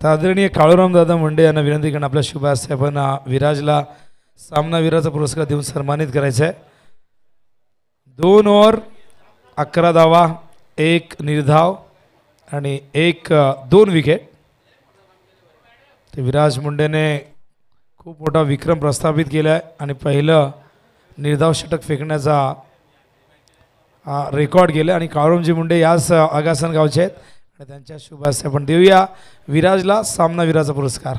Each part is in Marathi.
आदरणीय काळूराम दादा मुंडे यांना विनंती करून आपल्या शुभ हस्ते आपण विराजला सामनावीराचा पुरस्कार देऊन सन्मानित करायचं आहे। 2 ओव्हर 11 धावा 1 निर्धाव आणि 2 विकेट। ते विराज मुंडेने खूप मोठा विक्रम प्रस्थापित केला आहे आणि पहिलं निर्धाव षटक फेकण्याचा रेकॉर्ड केलं आणि काळूरामजी मुंडे याच आगासन गावचे आहेत आणि त्यांच्या शुभ हस्ते आपण देऊया विराजला सामनावीराचा पुरस्कार।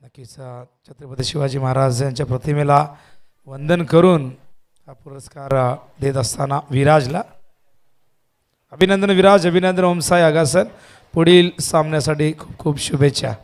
नक्कीच छत्रपती शिवाजी महाराज यांच्या प्रतिमेला वंदन करून हा पुरस्कार देत असताना विराजला अभिनंदन विराज, अभिनंदन ओमसाई आगासन, पुढील सामन्यासाठी खूप खूप शुभेच्छा।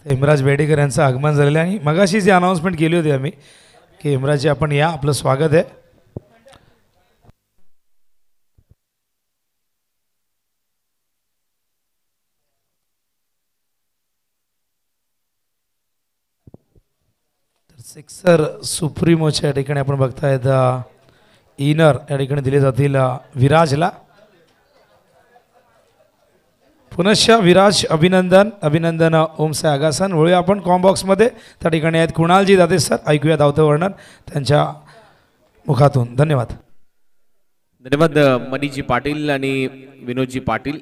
हेमराज बेडेकर यांचं आगमन झालेलं आहे आणि मगाशी जी अनाउन्समेंट केली होती आम्ही की हेमराजी आपण या, आपलं स्वागत आहे। तर सिक्सर सुप्रीमोच्या ठिकाणी आपण बघतायत इनर या ठिकाणी दिले जातील विराजला। पुनश्च विराज अभिनंदन, अभिनंदन ओमसाई आगासन। वळूया आपण कॉम्बॉक्समध्ये, त्या ठिकाणी आहेत कुणालजी दाते सर, ऐकूया धावतं वर्णन त्यांच्या मुखातून। धन्यवाद। धन्यवाद मनीजी पाटील आणि विनोदजी पाटील।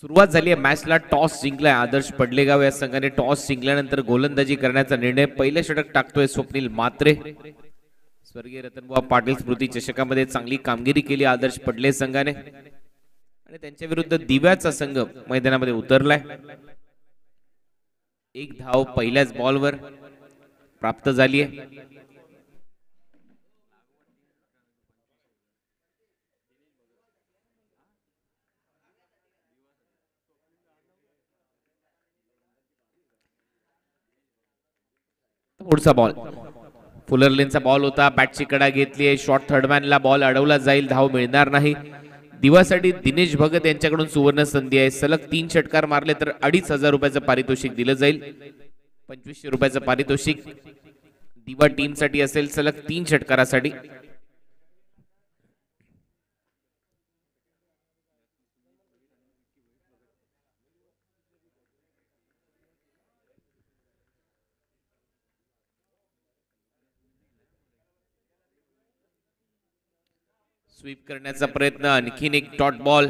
सुरुवात झाली आहे मॅचला, टॉस जिंकलाय आदर्श पडलेगाव या संघाने। टॉस जिंकल्यानंतर गोलंदाजी करण्याचा निर्णय, पहिले षटक टाकतोय स्वप्नील मात्रे। स्वर्गीय रतनबुवा पाटील स्मृती चषकामध्ये चांगली कामगिरी केली आदर्श पडले संघाने आणि त्यांच्या विरुद्ध दिव्याचा संघ मैदानामध्ये उतरलाय। 1 धाव पहिल्याच बॉलवर प्राप्त झाली आहे। पुढचा बॉल फुलरलेनचा बॉल होता, बॅटची कडा घेतली आहे, शॉर्ट थर्डमॅनला बॉल अडवला जाईल, धाव मिळणार नाही। दिवासाठी दिनेश भगत यांच्याकडून सुवर्ण संधी आहे। सलग 3 षटकार मारले तर 2500 रुपयाचं पारितोषिक दिलं जाईल। 2500 रुपयाचं पारितोषिक दिवा टीम साठी असेल सलग 3 षटकारासाठी। स्वीप करण्याचा प्रयत्न, आणखीन एक डॉट बॉल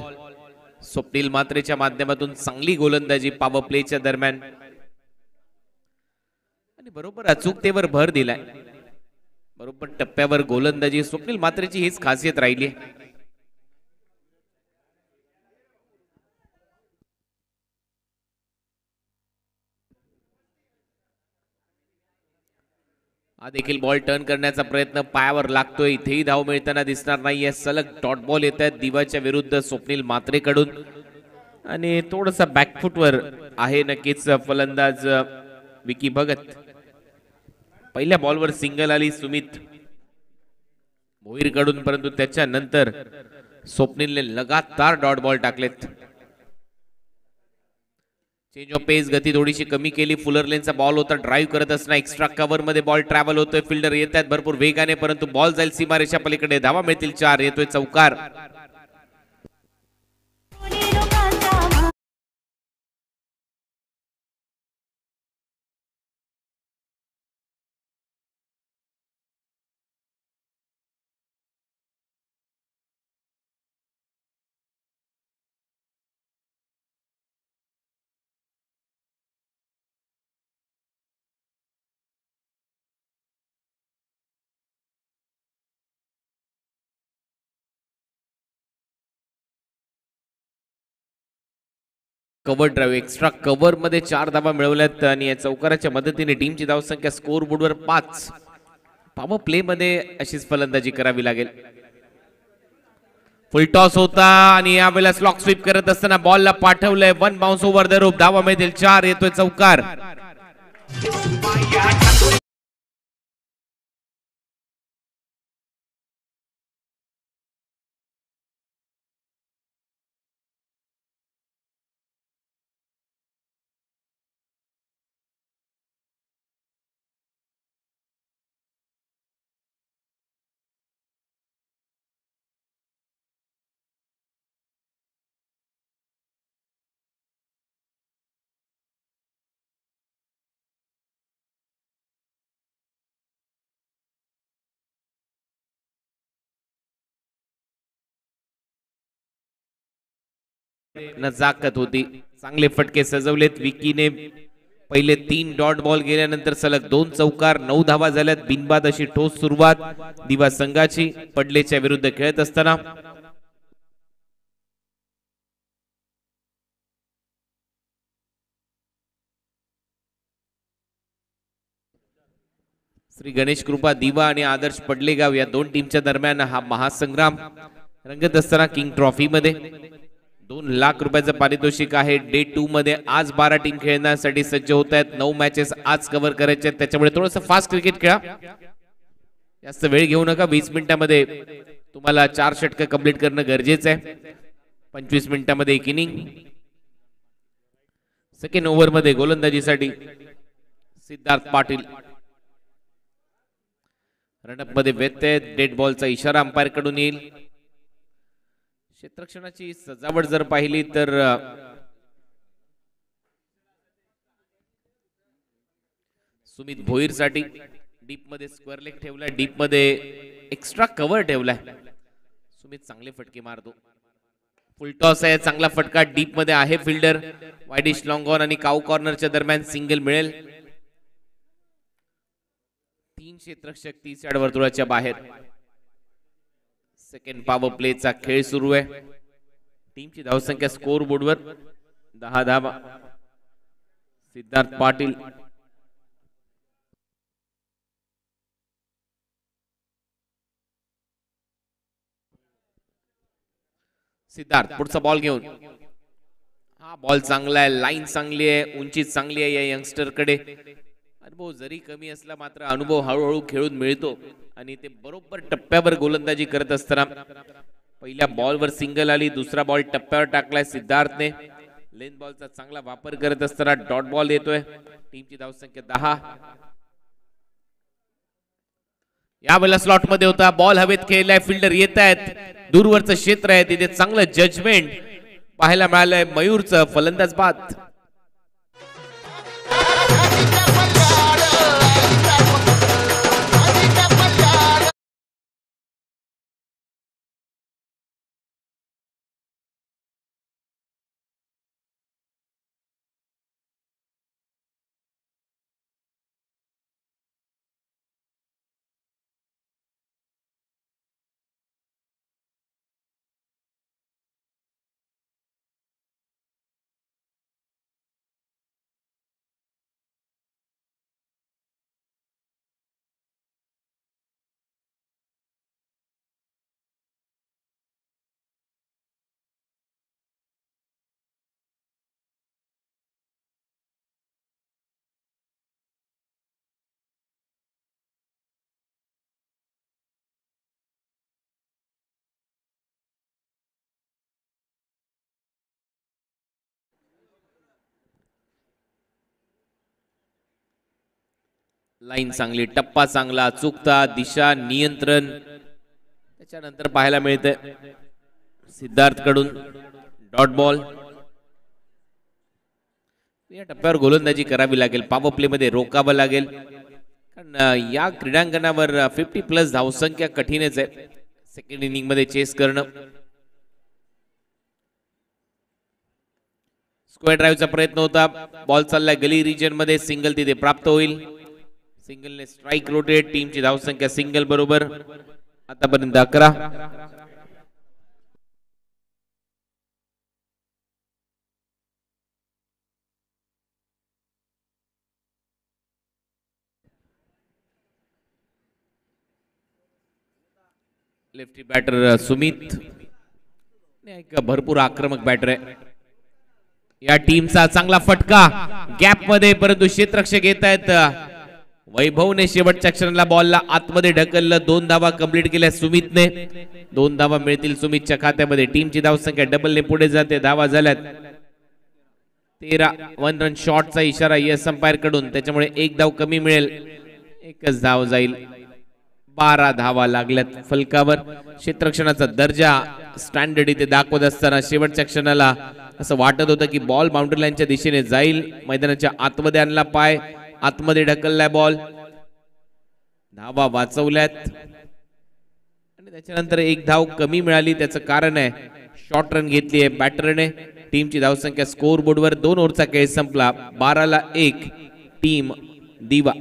स्वप्नील मात्रेच्या माध्यमातून। चांगली गोलंदाजी पॉवर प्लेच्या दरम्यान आणि बरोबर अचूकतेवर भर दिलाय। बरोबर टप्प्यावर गोलंदाजी स्वप्नील मात्रेची हीच खासियत राहिली आहे। हा देखील बॉल टर्न करण्याचा प्रयत्न, पायावर लागतोय, इथेही धाव मिळताना दिसणार नाहीये। सलग डॉट बॉल येत आहेत दिवाच्या विरुद्ध स्वप्नील मात्रेकडून आणि थोडासा बॅकफुटवर आहे नक्कीच फलंदाज विकी भगत। पहिल्या बॉलवर सिंगल आली सुमित भोईरकडून, परंतु त्याच्यानंतर स्वप्नीलने लगातार डॉट बॉल टाकलेत। चेंज ऑफ पेस, गती थोडीशी कमी केली। फुलरलेनचा बॉल होता, ड्राईव्ह करत असताना एक्स्ट्रा कव्हर मध्ये बॉल ट्रॅव्हल होतोय, फिल्डर येत आहेत भरपूर वेगाने, परंतु बॉल जाईल सीमारेषा पलीकडे, धावा मिळतील 4, येतोय चौकार। कव्हर ड्राईव्ह, एक्स्ट्रा कव्हर मध्ये 4 धावा मिळवल्यात आणि या चौकाराच्या मदतीने टीमची धावसंख्या स्कोर बोर्डवर 5। पॉवर प्ले मध्ये अशीच फलंदाजी करावी लागेल। फुल टॉस होता आणि यावेळेला स्लॉक स्वीप करत असताना बॉलला पाठवलंय, 1 बाउन्स ओव्हर द रोप, धावा मिळतील 4, येतोय चौकार। नजाकत होती. चांगले फटके सजवलेत विकीने. पहिले 3 डॉट बॉल गेल्यानंतर सलग 2 चौकार, 9 धावा झाल्यात. बिनबाद अशी ठोस सुरुवात दिवा संघाची पडलेच्या विरुद्ध खेळत असताना. श्री गणेश कृपा दिवा आणि आदर्श पडलेगाव या दोन टीमच्या दरम्यान हा महासंग्राम रंगत असताना किंग ट्रॉफी मध्ये 2 लाख रुपयाचं पारितोषिक आहे. डे 2 मध्ये आज 12 टीम खेळण्यासाठी सज्ज होत आहेत. 9 मॅचेस आज कव्हर करायचे आहेत. त्याच्यामुळे थोडंसं फास्ट क्रिकेट खेळा. जास्त वेळ घेऊ नका. 20 मिनिटांमध्ये तुम्हाला 4 षटकं कंप्लीट करणं गरजेचं आहे. 25 मिनिटांमध्ये एक इनिंग. सेकंड ओव्हर मध्ये गोलंदाजीसाठी सिद्धार्थ पाटील. रनअप मध्ये व्यत्यय. डेड बॉलचा इशारा अंपायर कडून येईल. क्षेत्ररक्षणाची सजावट जर पाहिली तर सुमित भोईर साठी डीप मध्ये स्क्वेअर लेग ठेवलाय. डीप मध्ये एक्स्ट्रा कव्हर ठेवलाय. सुमित चांगले फटके मारतो. फुल टॉस आहे. चांगला फटका. डीप मध्ये आहे फिल्डर. वाईडिश लॉंग ऑन आणि काऊ कॉर्नरच्या दरम्यान सिंगल मिळेल. 3 क्षेत्ररक्षक 30 यार्ड वर्तुळाच्या बाहेर. सेकंड पॉवर प्लेचा खेळ सुरू आहे. टीमची धावसंख्या स्कोर बोर्डवर 10 धावा. सिद्धार्थ पाटील सिद्धार्थ पुढचा बॉल घेऊन. हा बॉल चांगला आहे. लाईन चांगली आहे. उंची चांगली आहे. या यंगस्टर कडे अनुभव जरी कमी असला मात्र अनुभव हळूहळू खेळून मिळतो आणि ते बरोबर टप्प्यावर गोलंदाजी करत असताना पहिल्या बॉलवर सिंगल आली. दुसरा बॉल टप्प्यावर टाकलाय सिद्धार्थने. लेन बॉलचा चांगला वापर करत असताना डॉट बॉल येतोय. टीमची धावसंख्या 10. यावेळेला स्लॉट मध्ये होता. बॉल हवेत खेळलाय. फिल्डर येत आहेत. दूरवरचं क्षेत्र आहे तिथे चांगलं जजमेंट पाहायला मिळालंय. मयूरचं फलंदाज बाद. लाईन चांगली. टप्पा चांगला. चुकता दिशा नियंत्रण त्याच्यानंतर पाहायला मिळते सिद्धार्थ कडून डॉट बॉल. या टप्प्यावर गोलंदाजी करावी लागेल. पॉवर प्ले मध्ये रोकावं लागेल कारण या क्रीडांगणावर 50+ धावसंख्या कठीणच आहे. सेकंड इनिंग मध्ये चेस करणं. स्क्वेअर ड्राईव्हचा प्रयत्न होता. बॉल चाललाय गली रिजन मध्ये. सिंगल तिथे प्राप्त होईल. सिंगलने स्ट्राइक रोटेट. टीमची धावसंख्या सिंगल बरोबर आतापर्यंत 11. लेफ्टी बॅटर सुमित एक भरपूर आक्रमक बॅटर आहे. या टीमचा चांगला फटका गॅप मध्ये परंतु क्षेत्ररक्षक येत आहेत. वैभवने शेवटच्या क्षणाला बॉलला आतमध्ये ढकललं. 2 धावा कंप्लीट केल्या सुमितने. 2 धावा मिळतील सुमितच्या खात्यामध्ये. टीमची धावसंख्या डबलने पुढे जाते. धावा झाल्यात 13. 1 रन शॉटचा इशारा यस अंपायर कडून. त्याच्यामुळे 1 धाव कमी मिळेल. 1च धाव जाईल. 12 धावा लागल्यात फलकावर. क्षेत्ररक्षणाचा दर्जा स्टँडर्ड इथे दाखवत असताना शेवटच्या क्षणाला असं वाटत होतं की बॉल बाउंड्री लाईनच्या दिशेने जाईल. मैदानाच्या आतमध्ये आणला. पाय आतमध्ये ढकललाय बॉल. धावा वाचवल्यात आणि त्याच्यानंतर 1 धाव कमी मिळाली. त्याचं कारण आहे शॉर्ट रन घेतली आहे बॅटरने. टीमची धावसंख्या स्कोर बोर्डवर 2 ओव्हरचा खेळ संपला 12-1 टीम दिवा.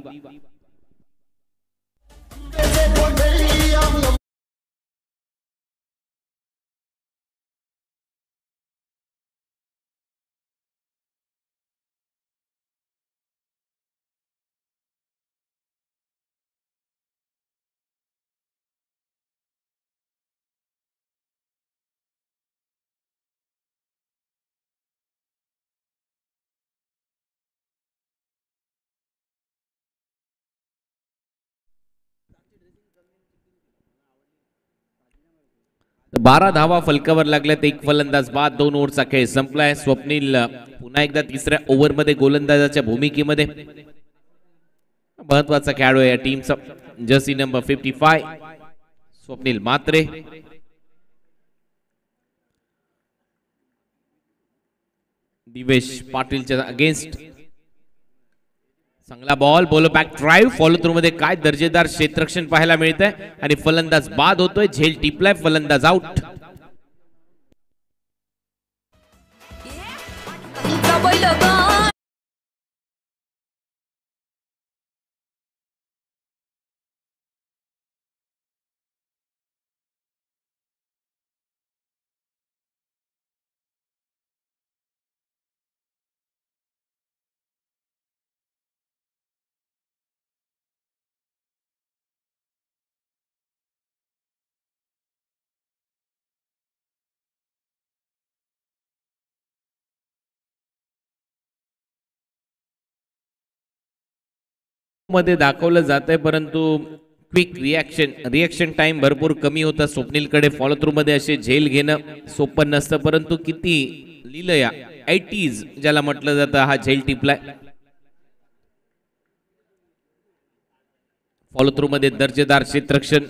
तर 12 धावा फलकावर लागल्यात. एक फलंदाज बाद. 2 ओव्हरचा खेळ संपलाय. स्वप्नील पुन्हा एकदा तिसऱ्या ओव्हरमध्ये गोलंदाजाच्या भूमिकेमध्ये. महत्वाचा खेळाडू आहे या टीमचा. Jersey number 55 Swapnil Mhatre. दिवेश पाटीलच्या अगेन्स्ट. चांगला ball. Ball back drive. Follow through मध्ये काय दर्जेदार क्षेत्ररक्षण पाहायला मिळतंय आणि फलंदाज बाद होतोय. झेल टिपलाय. फलंदाज आउट. मध्ये दाखवलं जातंय परंतु क्विक रिॲक्शन टाइम भरपूर कमी होता स्वप्नीलकडे. फॉलो थ्रू मध्ये असे झेल घेणं सोपं नसतं परंतु किती लीलया 80s ज्याला म्हटलं जातं हा झेल टिपलाय. फॉलो थ्रू मध्ये दर्जेदार क्षेत्ररक्षण.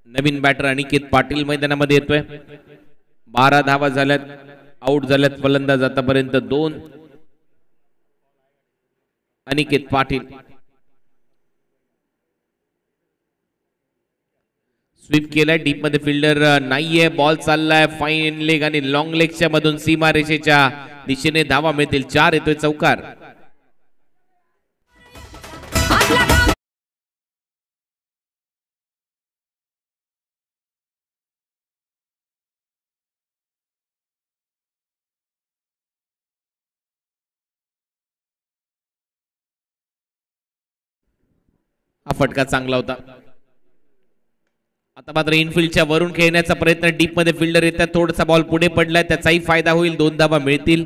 नवीन बॅटर अनिकेत पाटील मैदानामध्ये येतोय. 12 धावा झाल्यात. आउट झाल्यात फलंदाज आतापर्यंत 2. अनिकेत पाटील. स्वीप केलाय. डीप मध्ये फिल्डर नाहीये. बॉल चाललाय फाईन लेग आणि लॉंग लेगच्या मधून सीमा रेषेच्या दिशेने धावा मिळतील. 4 येतोय चौकार. हा फटका चांगला होता. आता मात्र इनफिल्डच्या वरून खेळण्याचा प्रयत्न. डीप मध्ये फिल्डर येतात. थोडासा बॉल पुढे पडलाय. त्याचाही फायदा होईल. 2 धावा मिळतील.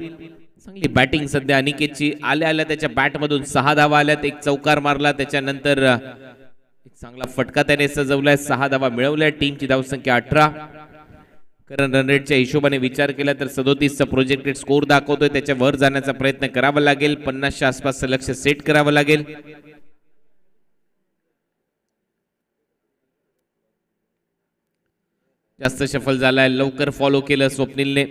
चांगली बॅटिंग सध्या अनिकेतची. आल्या त्याच्या बॅट मधून 6 धावा आल्यात. एक चौकार मारला. त्याच्यानंतर एक चांगला फटका त्याने सजवलाय. 6 धावा मिळवल्या. टीमची धावसंख्या 18. कारण रन रेटच्या हिशोबाने विचार केला तर 37 चा प्रोजेक्टेड स्कोर दाखवतोय. त्याच्या वर जाण्याचा प्रयत्न करावा लागेल. 50 च्या आसपासचं लक्ष सेट करावं लागेल. जास्त शफल झालाय. लवकर फॉलो केलं स्वप्नीलने.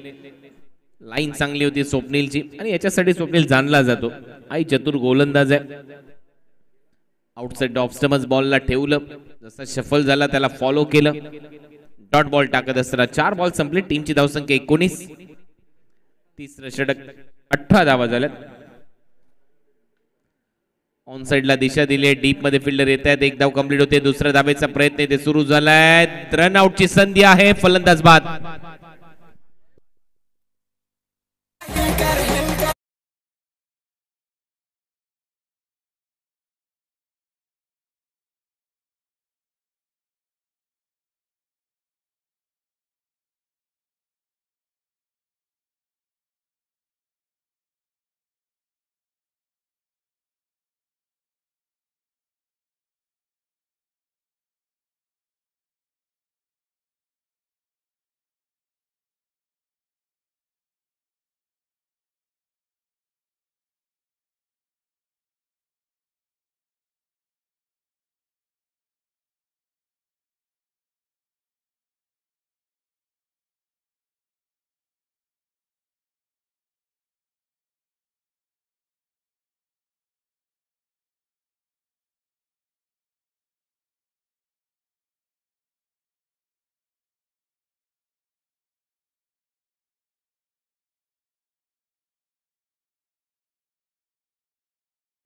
लाईन चांगली होती स्वप्नीलची आणि याच्यासाठी स्वप्नील जाणला जातो. आई चतुर गोलंदाज आहे. आउटसाइड ऑफ स्टंप्स बॉलला ठेवलं. जसा शफल झाला त्याला फॉलो केलं. डॉट बॉल टाकत असताना 4 बॉल संपले. टीमची धावसंख्या 19. तिसरं षटक 18 धावा झाल्यात. ऑन साइडला दिशा दिली. डीप मध्ये फिल्डर येत आहेत. 1 धाव कंप्लीट होते. दुसऱ्या धावेचा प्रयत्न इथे सुरू झालाय. रन आउटची संधी आहे. फलंदाज बाद.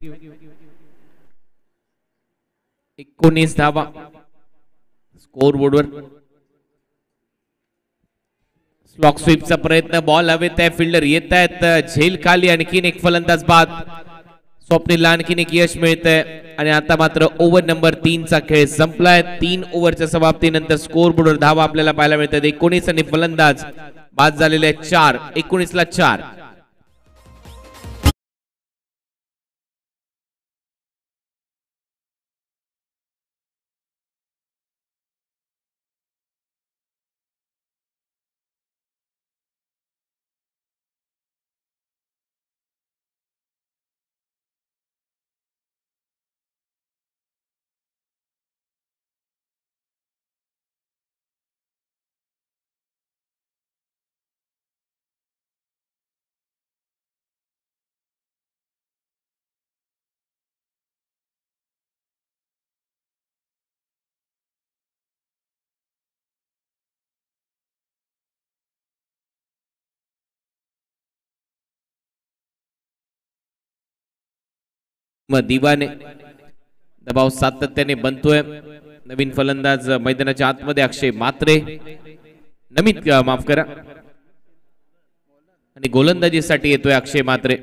19 धावा स्कोर बोर्डवर. स्लॉक स्वीपचा प्रयत्न, बॉल हवेत आहे, फिल्डर येत आहेत झेल खाली, आणखीन एक फलंदाज बाद. स्वप्नीलला आणखीन एक यश मिळतंय आणि आता मात्र ओव्हर नंबर 3 चा खेळ संपलाय. 3 ओव्हरच्या समाप्तीनंतर स्कोर बोर्डवर धावा आपल्याला पाहायला मिळतात 19 आणि फलंदाज बाद झालेले आहेत 4. 19 ला 4. दिवाने दबाव सातत्याने बनतोय. नवीन फलंदाज मैदानाच्या आतमध्ये अक्षय मात्रे, नमित माफ करा, आणि गोलंदाजीसाठी येतोय अक्षय मात्रे.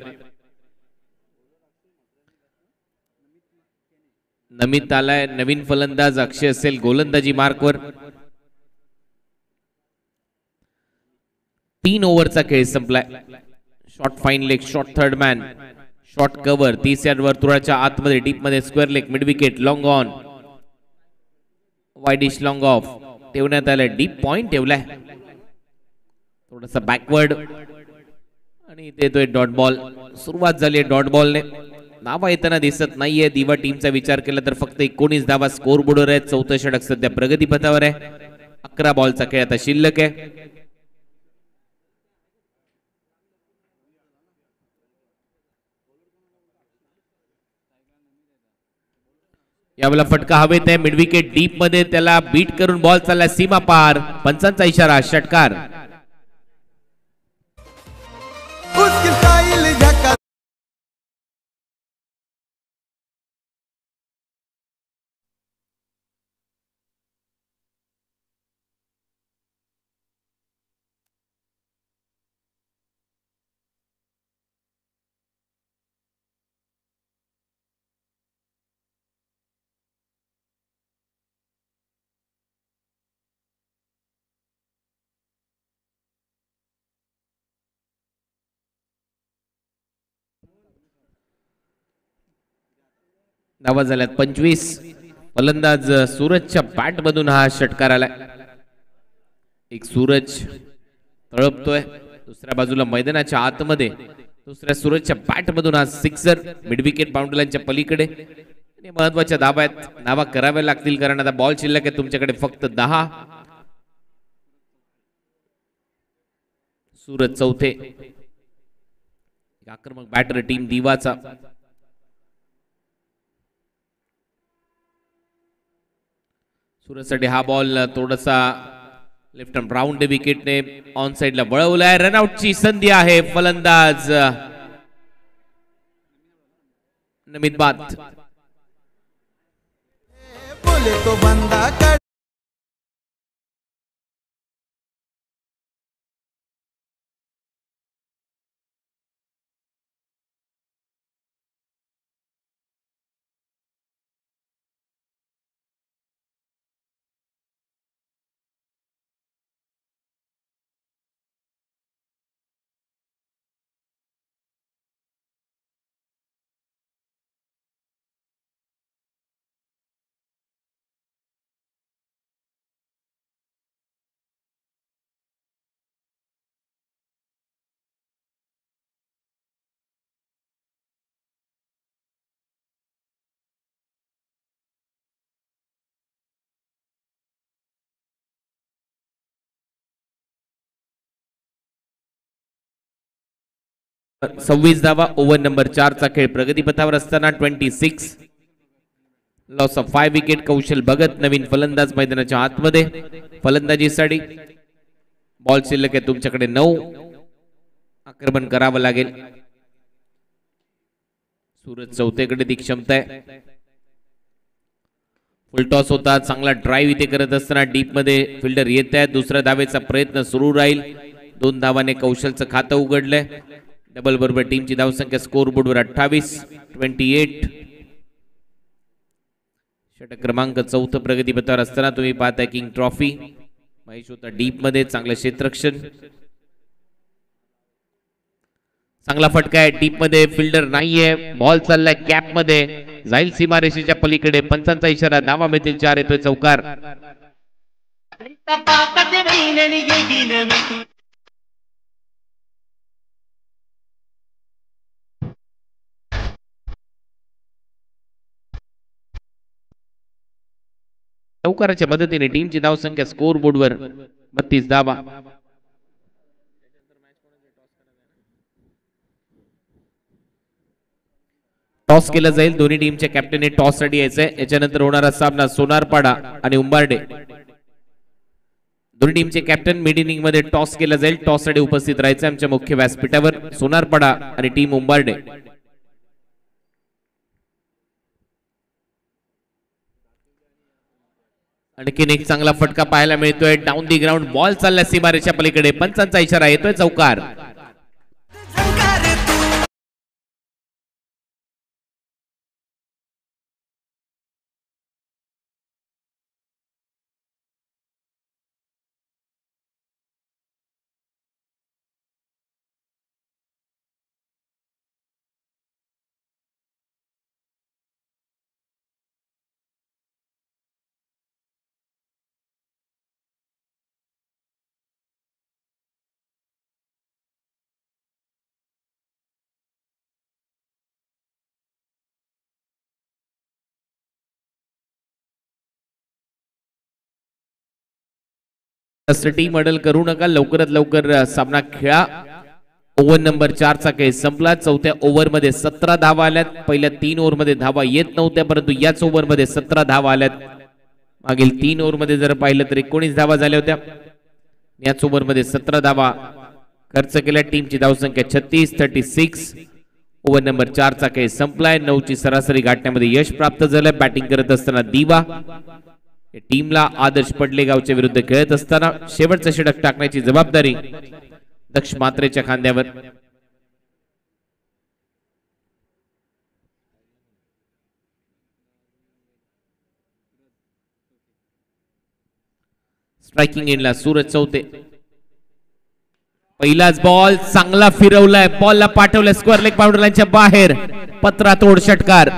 नमित आलाय, नवीन फलंदाज अक्षय असेल गोलंदाजी मार्कवर. 3 ओव्हरचा खेळ संपलाय. Short fine leg, short third man, short cover, 30 yard वर्तुळाच्या आतमध्ये डीप मध्ये square leg, mid wicket, long on, wideish long off ठेवण्यात आलं. डीप पॉइंट ठेवलाय, थोडासा बॅकवर्ड, आणि इथे येतोय डॉट बॉल. सुरुवात झाली आहे डॉट बॉलने. धावा येताना दिसत नाहीये. दिवा टीमचा विचार केला तर फक्त 19 धावा स्कोर बोर्डवर आहेत. 4थं षटक सध्या प्रगतीपथावर आहे. 11 बॉलचा खेळ आता शिल्लक आहे. यावेळेला फटका हवेत आहे, मिड विकेट डीप मध्ये, त्याला बीट करून बॉल चालला सीमा पार. पंचांचा इशारा, षटकार. धावा झाल्यात 25. फलंदाज सूरजच्या बॅट मधून हा षटकार आलाय. एक सूरज तळपतोय, दुसऱ्या बाजूला मैदानाच्या आतमध्ये दुसऱ्या सूरजच्या बॅट मधून हा सिक्सर, मिड विकेट बाउंड्री लाईनच्या पलीकडे. महत्वाच्या धावा आहेत, धावा कराव्या लागतील कारण आता बॉल शिल्लक आहे तुमच्याकडे फक्त 10. सूरज चौथे, आक्रमक बॅटर टीम दिवाचा. सूरजसाठी हा बॉल थोडासा लेफ्ट आर्म राऊंड विकेटने ऑन साइडला वळवलाय. रनआउटची संधी आहे. फलंदाज नमित बाद. सव्वीस धावा. ओव्हर नंबर 4 चा खेळ प्रगतीपथावर असताना 26 लॉस ऑफ 5 विकेट. कौशल भगत नवीन फलंदाज मैदानाच्या आतमध्ये. फलंदाजीसाठी बॉल शिल्लक आहे तुमच्याकडे 9. आक्रमण करावं लागेल. सूरज चौथेकडे ती क्षमता आहे. फुलटॉस होता, चांगला ड्राईव्ह इथे करत असताना डीप मध्ये फिल्डर येत आहेत. दुसऱ्या धावेचा प्रयत्न सुरू राहील. 2 धावाने कौशलचं खातं उघडलंय. डबल बरोबर टीमची धावसंख्या स्कोर बोर्डवर 28-28. षटक क्रमांक 4 प्रगतीपथावर असताना तुम्ही पाहताय किंग ट्रॉफी. महेश होता डीप मध्ये, चांगलं क्षेत्ररक्षण, चांगला फटका आहे. डीप मध्ये फिल्डर नाहीये. बॉल चाललाय कॅप मध्ये, जाईल सीमारेषेच्या पलीकडे. पंचांचा इशारा, धावा मिळतील 4. येतोय चौकार. चौकाराच्या मदतीने टीमची धावसंख्या स्कोर बोर्डवर 32 धावा. टॉस केला जाईल. दोन्ही टीमच्या कॅप्टनने टॉस साठी यायचंय. याच्यानंतर होणारा सामना सोनारपाडा आणि उंबार्डे. दोन्ही टीमचे कॅप्टन मिड इनिंग मध्ये टॉस केला जाईल. टॉस साठी उपस्थित राहायचं आमच्या मुख्य व्यासपीठावर. सोनारपाडा आणि टीम उंबार्डे. आणखीन एक चांगला फटका पाहायला मिळतोय. डाऊन दी ग्राउंड बॉल चालला सीमारेच्या पलीकडे. पंचांचा इशारा, येतोय चौकार. टी मॉडेल करू नका. लवकरात लवकर सामना खेळा. ओव्हर नंबर 4 चा खेळ संपला. चौथ्या ओव्हर मध्ये 17 धावा आल्यात. पहिल्या 3 ओव्हर मध्ये धावा येत नव्हत्या, परंतु याच ओव्हर मध्ये 17 धावा आल्यात. मागील 3 ओव्हर मध्ये जर पाहिलं तर 19 धावा झाल्या होत्या. याच ओव्हर मध्ये 17 धावा खर्च केल्या. टीमची धावसंख्या 36-36. ओव्हर नंबर 4 चा खेळ संपलाय. 9 ची सरासरी गाठण्यामध्ये यश प्राप्त झालंय. बॅटिंग करत असताना दिवा. टीमला आदर्श पडलेगावच्या विरुद्ध खेळत असताना शेवटचं षटक टाकण्याची जबाबदारी दक्ष मात्रेच्या खांद्यावर. स्ट्रायकिंग एंडला सूरज चौथे. पहिलाच बॉल चांगला फिरवलाय. बॉलला पाठवलाय स्क्वेअर लेग बाउंड्री लाईनच्या बाहेर. पत्रातोड षटकार.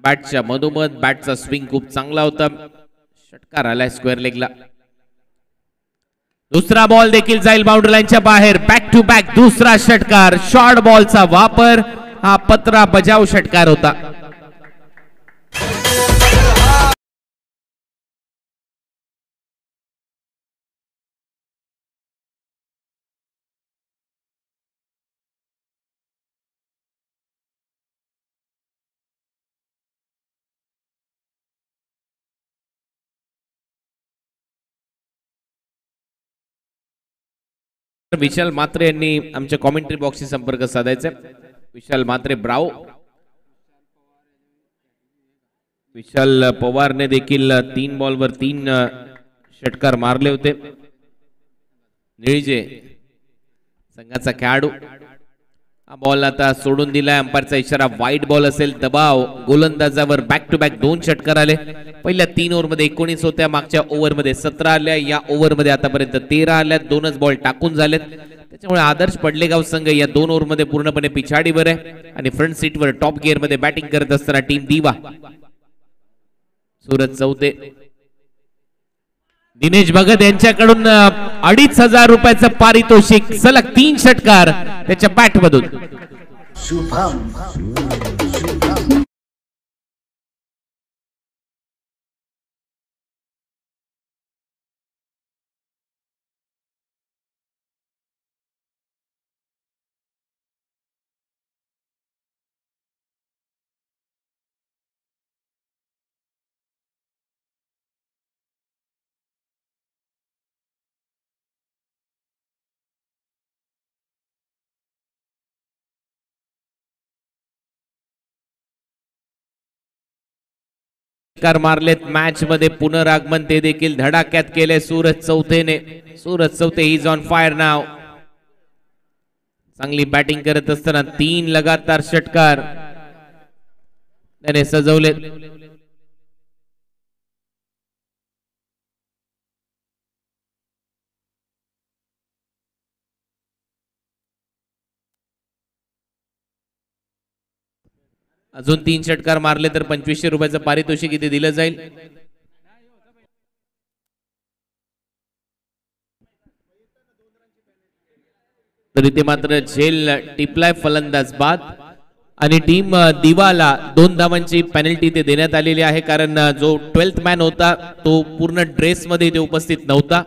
बॅटच्या मधोमध. बॅटचा स्विंग खूप चांगला होता. षटकार आलाय स्क्वेअर लेगला. दुसरा बॉल देखील जाईल बाउंड्री लाईनच्या बाहेर. बॅक टू बॅक दुसरा षटकार. शॉर्ट बॉलचा वापर. हा पत्रा बजाव षटकार होता. विशाल मात्रे यांनी आमच्या कॉमेंट्री बॉक्सशी संपर्क साधायचा. विशाल मात्रे ब्राव. विशाल पवारने देखील 3 बॉलवर 3 षटकार मारले होते. निळजे संघाचा खेळाडू. हा बॉल आता सोडून दिलाय. अंपायरचा इशारा वाईट बॉल असेल. दबाव गोलंदाजावर. बॅक टू बॅक 2 षटकार आले. पहिल्या 3 ओव्हर मध्ये 19 होत्या. मागच्या ओव्हर मध्ये 17 आल्या. या ओव्हर मध्ये आतापर्यंत 13 आल्यात. 2च बॉल टाकून झालेत. त्याच्यामुळे आदर्श पडलेगाव संघ या 2 ओव्हर मध्ये पूर्णपणे पिछाडीवर आहे आणि फ्रंट सीटवर टॉप गिअर मध्ये बॅटिंग करत असताना टीम दिवा. सूरज चौथे. दिनेश भगत यांच्याकडून 2,500 रुपयाचं पारितोषिक, सलग 3 षटकार त्याच्या बॅट मधून. शुभम षटकार मारलेत मॅच मध्ये, पुनरागमन ते देखील धडाक्यात केले सूरज चौथेने. सूरज चौथे इज ऑन फायर नाव. चांगली बॅटिंग करत असताना 3 लगातार षटकार त्याने सजवले. अजून 3 षटकार मारले तर 2500 रुपयाचं पारितोषिक इथे दिलं जाईल. तर इथे मात्र झेल टिपलाय फलंदाज बाद आणि टीम दिवाला 2 धावांची पेनल्टी इथे देण्यात आलेली आहे, कारण जो 12th मॅन होता तो पूर्ण ड्रेस मध्ये इथे उपस्थित नव्हता.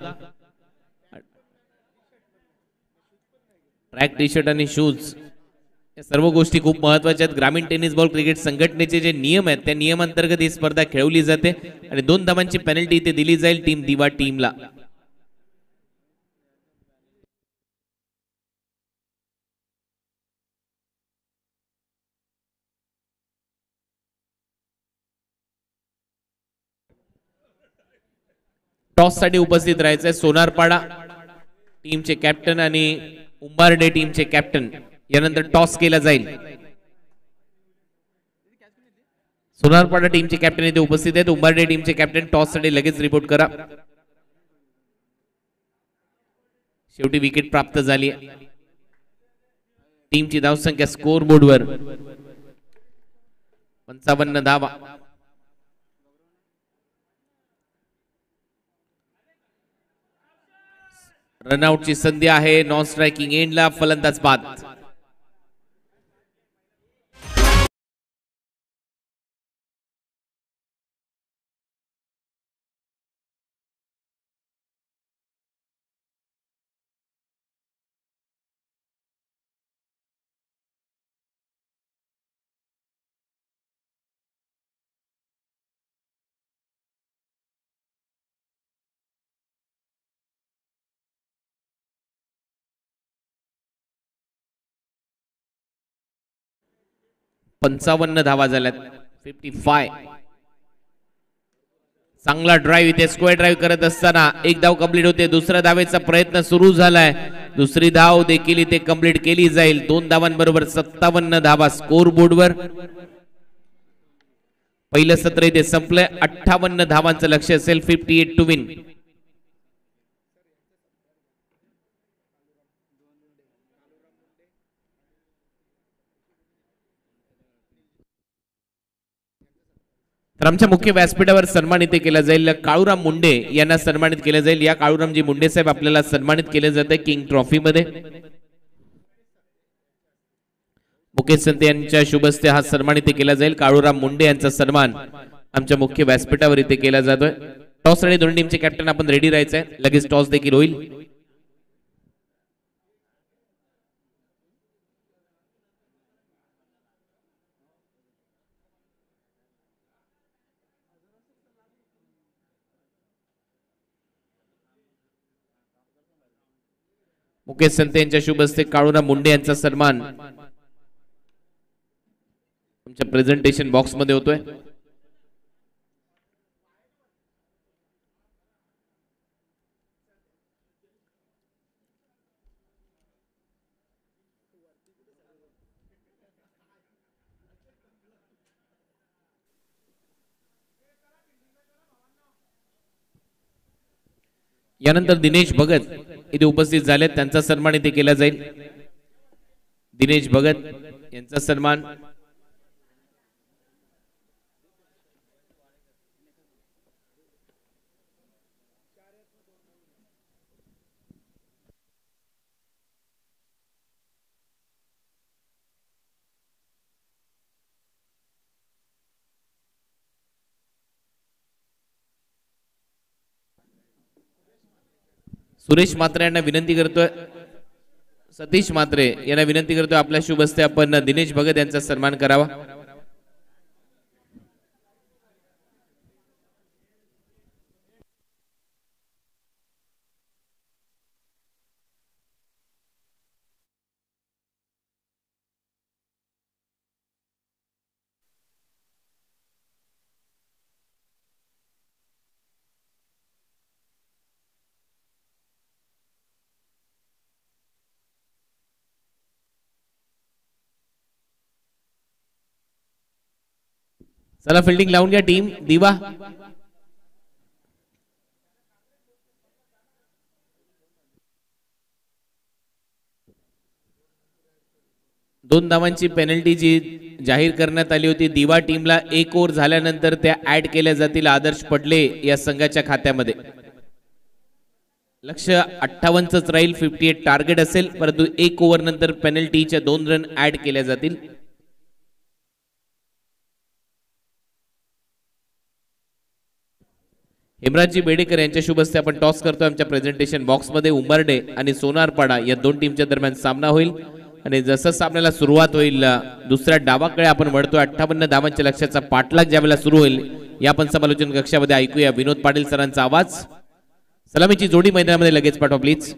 ट्रॅक टी शर्ट आणि शूज या सर्व गोष्टी खूप महत्वाच्या आहेत. ग्रामीण टेनिस बॉल क्रिकेट संघटनेचे जे नियम आहेत त्या नियमांतर्गत ही स्पर्धा खेळवली जाते आणि 2 धावांची पेनल्टी इथे दिली जाईल टीम दिवा टीमला. टॉस साठी उपस्थित राहायचंय सोनारपाडा टीमचे कॅप्टन आणि उंबार्डे टीमचे कॅप्टन यानंतर टॉस केला जाईल. सोनारपाडा टीमचे कॅप्टन इथे उपस्थित आहेत. उंबार्डे टीमचे कॅप्टन टॉस साठी लगेच रिपोर्ट करा. शेवटी विकेट प्राप्त झाली. टीमची धावसंख्या स्कोर बोर्डवर 55 धावा. रनआउटची संधी आहे. नॉन स्ट्रायकिंग एंडला फलंदाज बाद. पंचावन्न धावा झाल्यात. 55. चांगला ड्राईव्ह इथे स्क्वेअर ड्राईव्ह करत असताना एक धाव कंप्लीट होते. दुसऱ्या धावेचा प्रयत्न सुरू झालाय. दुसरी धाव देखील इथे कंप्लीट केली जाईल. 2 धावांबरोबर 57 धावा स्कोर बोर्डवर. पहिलं सत्र इथे संपलंय. 58 धावांचं लक्ष्य असेल. 58 टू विन. तर आमच्या मुख्य व्यासपीठावर सन्मान इथे केला जाईल. काळूराम मुंडे यांना सन्मानित केलं जाईल. या काळूरामजी मुंडे साहेब आपल्याला सन्मानित केले जाते किंग ट्रॉफी मध्ये. मुकेश संत यांच्या शुभ हस्ते हा सन्मान इथे केला जाईल. काळूराम मुंडे यांचा सन्मान आमच्या मुख्य व्यासपीठावर इथे केला जातोय. टॉस आणि दोन्ही टीमचे कॅप्टन आपण रेडी राहायचंय. लगेच टॉस देखील होईल. मुकेश संत यांच्या शुभ हस्ते काळूराम मुंडे यांचा सन्मान आमच्या प्रेझेंटेशन बॉक्स मध्ये होतोय. यानंतर दिनेश भगत इथे उपस्थित झाले. त्यांचा सन्मान इथे केला जाईल. दिनेश भगत यांचा सन्मान. सुरेश मात्रे यांना विनंती करतोय, सतीश मात्रे यांना विनंती करतोय आपल्या शुभ हस्ते आपण दिनेश भगत यांचा सन्मान करावा. चला फिल्डिंग लावून घ्या टीम दिवा. दोन धावांची पेनल्टी जी जाहीर करण्यात आली होती दिवा टीमला एक ओव्हर झाल्यानंतर त्या ऍड केल्या जातील. आदर्श पडले या संघाच्या खात्यामध्ये. लक्ष 58च राहील, 58 टार्गेट असेल, परंतु एक ओव्हर नंतर पेनल्टीच्या 2 रन ऍड केल्या जातील. हेमराजजी बेडेकर यांच्या शुभ हस्ते आपण टॉस करतोय आमच्या प्रेझेंटेशन बॉक्स मध्ये. उंबर्डे आणि सोनारपाडा या दोन टीमच्या दरम्यान सामना होईल आणि जसं सामन्याला सुरुवात होईल दुसऱ्या डावाकडे आपण वळतोय. 58 धावांच्या लक्ष्याचा पाठलाग ज्यावेळेला सुरू होईल या आपण समालोचन कक्षामध्ये ऐकूया विनोद पाटील सरांचा आवाज. सलामीची जोडी मैदानामध्ये लगेच पाठवा please.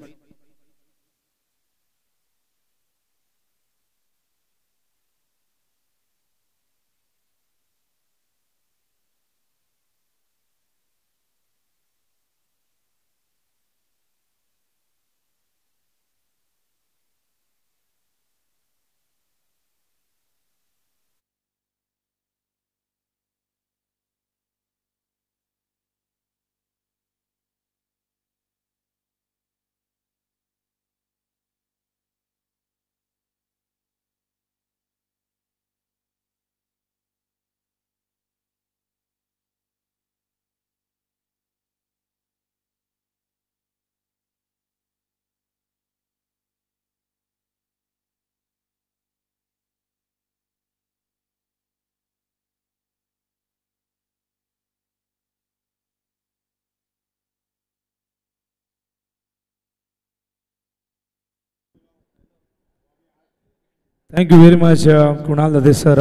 Thank you very much Kunal दादे सर.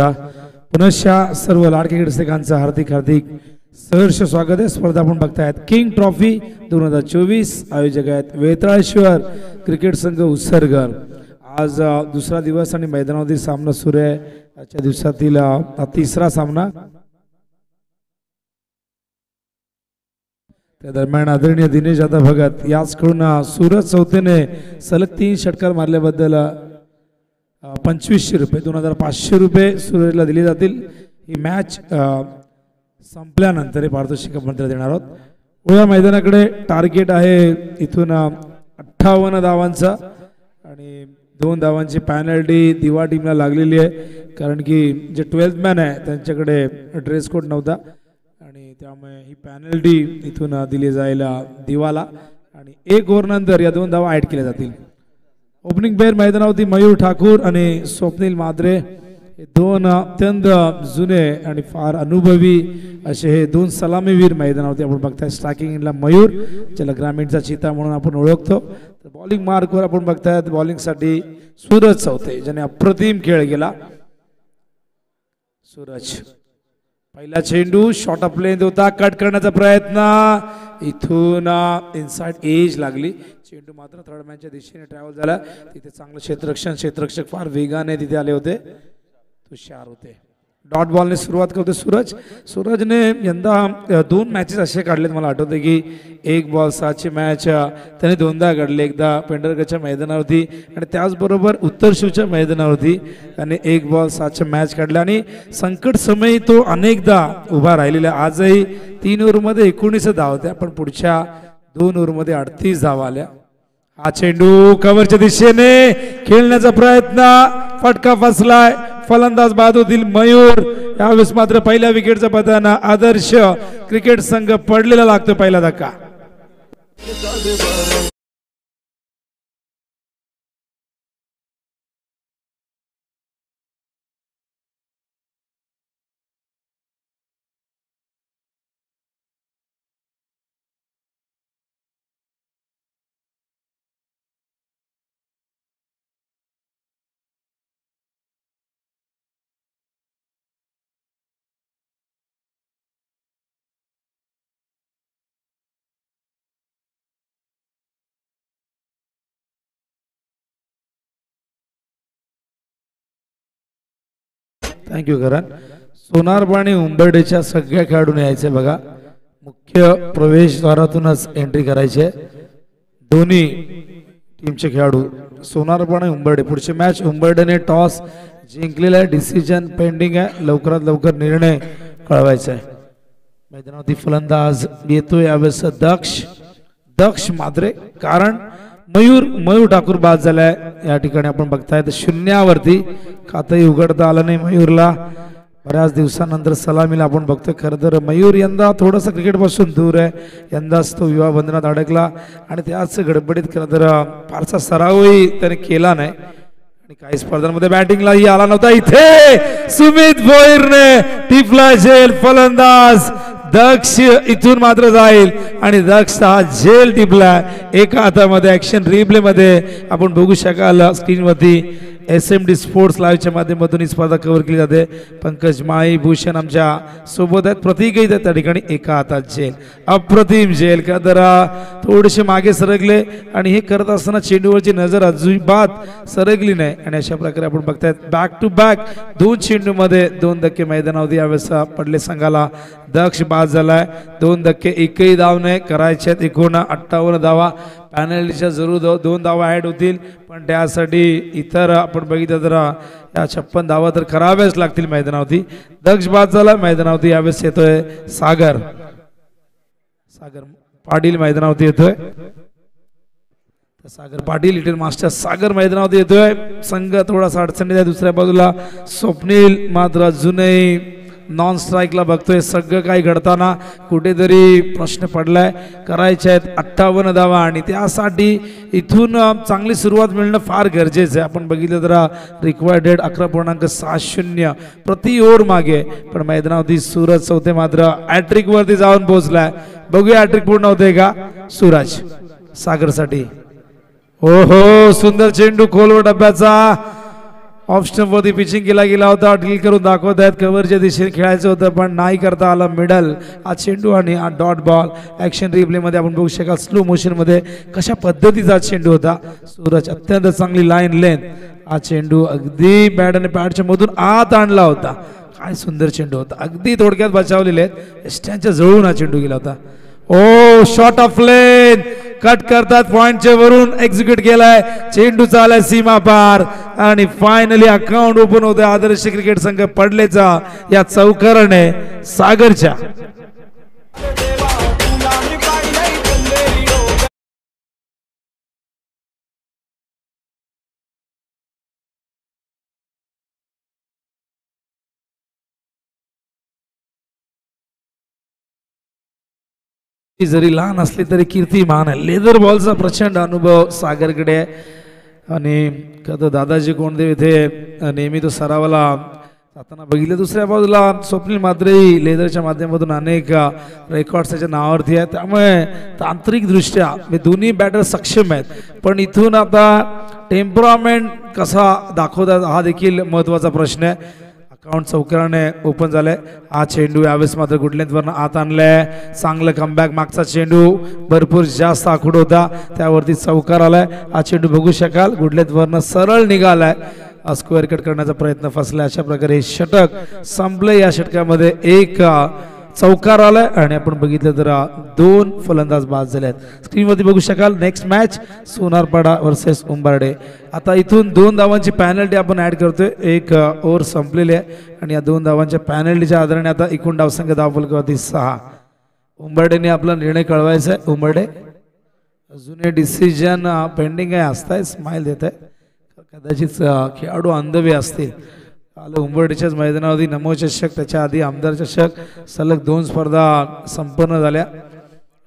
पुनश्च सर्व लाडके क्रीडकांचं हार्दिक हार्दिक सहर्ष स्वागत आहे. स्पर्धा आपण बघतायत किंग ट्रॉफी 2024. आयोजक आहेत वेताळेश्वर क्रिकेट संघ उत्सर्गर. आज दुसरा दिवस आणि मैदानावरती सामना सुरू आहे. आजच्या दिवसातील तिसरा सामना. त्या दरम्यान आदरणीय दिनेश दादा भगत याचकडून सूरज चौथेने सलग 3 षटकार मारल्याबद्दल 2500 रुपये 2500 रुपये सूरजला दिले जातील. ही मॅच संपल्यानंतर पारितोषिक आपण देणार आहोत. उद्या मैदानाकडे टार्गेट आहे इथून 58 धावांचा आणि 2 धावांची पॅनल्टी दिवा टीमला लागलेली आहे, कारण की जे 12th मॅन आहे त्यांच्याकडे ड्रेस कोड नव्हता आणि त्यामुळे ही पॅनल्टी इथून दिली जाईल दिवाला आणि 1 ओव्हर नंतर या 2 धावा ऍड केल्या जातील. ओपनिंग पेअर मैदानावरती मयूर ठाकूर आणि स्वप्नील माद्रे हे 2 अत्यंत जुने आणि फार अनुभवी असे हे 2 सलामीवीर मैदानावरती आपण बघताय. स्ट्रायकिंग इनला मयूर, ज्याला ग्रामीणचा चिता म्हणून आपण ओळखतो. तर बॉलिंग मार्कवर आपण बघतायत बॉलिंगसाठी सूरज चौथे, ज्याने अप्रतिम खेळ केला. सूरज पहिला चेंडू शॉर्ट ऑफ लेंथ होता, कट करण्याचा प्रयत्न, इथून इनसाइड एज लागली. चेंडू मात्र थर्ड मॅनच्या दिशेने ट्रॅव्हल झाला. तिथे चांगलं क्षेत्ररक्षक फार वेगाने तिथे आले होते, हुशार होते. डॉट बॉलने सुरुवात करतो सूरजने यंदा 2 मॅचेस असे काढलेत. मला आठवते की 1 बॉल 6ची मॅच त्याने 2दा काढले. एकदा पेंढरगडच्या मैदानावरती आणि त्याचबरोबर उत्तर शिवच्या मैदानावरती त्याने 1 बॉल 7च्या मॅच काढल्या आणि संकट समयी तो अनेकदा उभा राहिलेला. आजही 3 ओव्हरमध्ये 19 धावा होत्या, पण पुढच्या 2 ओव्हरमध्ये 38 धावा आल्या. हा चेंडू कव्हरच्या दिशेने खेळण्याचा प्रयत्न, फटका फसलाय. फलंदाज बाजूतील मयूर. यावेळेस मात्र पहिल्या विकेटचा पतन. आदर्श क्रिकेट संघ पडलेला लागतो पहिला धक्का. थँक्यू करण. सोनारपाणी उंबर्डेच्या सगळ्या खेळाडूंनी यायचे बघा. मुख्य प्रवेशद्वारातूनच एंट्री करायची. दोन्ही टीमचे खेळाडू सोनारपाणी उंबर्डे. पुढची मॅच उंबर्डेने टॉस जिंकलेला आहे. डिसिजन पेंडिंग आहे. लवकरात लवकर निर्णय कळवायचा आहे. मैदानावरती फलंदाज येतोय यावेळेस दक्ष मात्रे. कारण मयूर ठाकूर बाद झालाय. या ठिकाणी आपण बघताय शून्यावरती. खातही उघडता आलं नाही मयूरला. बऱ्याच दिवसानंतर सलामीला आपण बघतोय. खरं तर मयूर यंदा थोडंसं क्रिकेटपासून दूर आहे. यंदाच तो विवाह बंधनात अडकला आणि त्याच गडबडीत खरं तर फारसा सरावही त्याने केला नाही आणि काही स्पर्धांमध्ये बॅटिंगलाही आला नव्हता. इथे सुमित भोईरने टिपला झेल. फलंदाज दक्ष इथून मात्र जाईल आणि दक्ष हा झेल टिपला. एका हातामध्ये ऍक्शन रिप्ले मध्ये आपण बघू शकाल स्क्रीनवरती. SMD स्पोर्ट्स लाईव्हच्या माध्यमातून ही स्पर्धा कव्हर केली जाते. पंकज माई भूषण आमच्या सोबत आहेत. प्रतीकही त्या ठिकाणी एका हातात झेल. अप्रतिम झेल. का तर थोडेसे मागे सरकले आणि हे करत असताना चेंडूवरची नजर अजिबात सरकली नाही आणि अशा प्रकारे आपण बघतायत बॅक टू बॅक 2 चेंडूमध्ये 2 धक्के मैदानावरती यावेळेस पडले संघाला. दक्ष बाद झालाय. 2 धक्के एकही धाव नाही करायचे आहेत. एकूण 58 धावा. पॅनल्टीच्या जरूर 2 धावा ॲड होतील पण त्यासाठी इतर आपण बघितलं तर या 56 धावा तर कराव्याच लागतील मैदानावरती. दक्ष बाद झाला. मैदानावरती यावेळेस येतोय सागर पाटील मैदानावरती येतोय. सागर पाटील लिटिल मास्टर सागर मैदानावरती येतोय. संघ थोडासा अडचणीत आहे. दुसऱ्या बाजूला स्वप्नील मात्र अजूनही नॉन स्ट्राईकला बघतोय. सगळं काही घडताना कुठेतरी प्रश्न पडलाय. करायचे आहेत 58 धावा आणि त्यासाठी इथून चांगली सुरुवात मिळणं फार गरजेचं आहे. आपण बघितलं तर रिक्वायर्ड रेट 11.60 प्रति ओव्हर मागे. पण मैदानावरती सूरज चौथे मात्र हॅट्रिक वरती जाऊन पोहोचलाय. बघूया हॅट्रिक पूर्ण होते का सूरज सागरसाठी. ओहो सुंदर चेंडू खोलवर डब्याचा. ऑफ स्टंप वरती पिचिंग केला गेला होता. डील करून दाखवत आहेत. कव्हरच्या दिशेने खेळायचं होतं पण नाही करता आलं. मिडल हा चेंडू आणि हा डॉट बॉल. ऍक्शन रिप्ले मध्ये आपण बघू शकाल स्लो मोशन मध्ये कशा पद्धतीचा चेंडू होता. सूरज अत्यंत चांगली लाईन लेंथ. हा चेंडू अगदी बॅट आणि पॅडच्या मधून आत आणला होता. काय सुंदर चेंडू होता. अगदी थोडक्यात बचावलेले आहेत. स्टँडच्या जवळून हा चेंडू गेला होता. ओ शॉट ऑफ लेन कट करतात. पॉइंटच्या वरून एक्झिक्यूट केलाय. चेंडू चालाय सीमा पार आणि फायनली अकाउंट ओपन होते. आदर्श क्रिकेट संघ पडलेचा या चौकाराने सागरच्या. जरी लहान असली तरी कीर्तिमान आहे. लेदर बॉलचा प्रचंड अनुभव सागरकडे आहे आणि कधी दादाजी कोंडदेव इथे नेहमी तो सरावाला जाताना बघितलं. दुसऱ्या बाजूला स्वप्नील मात्रेही लेदरच्या माध्यमातून अनेक रेकॉर्ड्स त्याच्या नावावरती आहेत. त्यामुळे तांत्रिकदृष्ट्या दोन्ही बॅटर सक्षम आहेत. पण इथून आता टेम्परामेंट कसा दाखवतात हा देखील महत्त्वाचा प्रश्न आहे. अकाउंट चौकाराने ओपन झालंय. हा चेंडू यावेळेस मात्र गुडलेंथवरनं आत आणलाय. चांगलं कमबॅक. मागचा चेंडू भरपूर जास्त आखूड होता त्यावरती चौकार आलाय. हा चेंडू बघू शकाल गुडलेंथवरनं सरळ निघालाय. स्क्वेअर कट करण्याचा प्रयत्न फसला. अशा प्रकारे षटक संपले. या षटकामध्ये एक चौकार आलाय आणि आपण बघितलं तर 2 फलंदाज बाद झाले आहेत. स्क्रीनवरती बघू शकाल next match Sonarpada versus Umbarde. आता इथून 2 धावांची पॅनल्टी आपण ऍड करतोय. एक ओव्हर संपलेली आहे आणि या 2 धावांच्या पॅनल्टीच्या आधाराने आता एकूण धावसंख्या धावफलकावरती 6. उंबर्डेने आपला निर्णय कळवायचा आहे. उंबर्डे अजूनही डिसिजन पेंडिंग आहे. असताय स्माइल देत आहे. कदाचित खेळाडू अंधवे असतील. काल उंबर्डेच्याच मैदानावरती नमो चषक त्याच्या आधी आमदार चषक सलग 2 स्पर्धा संपन्न झाल्या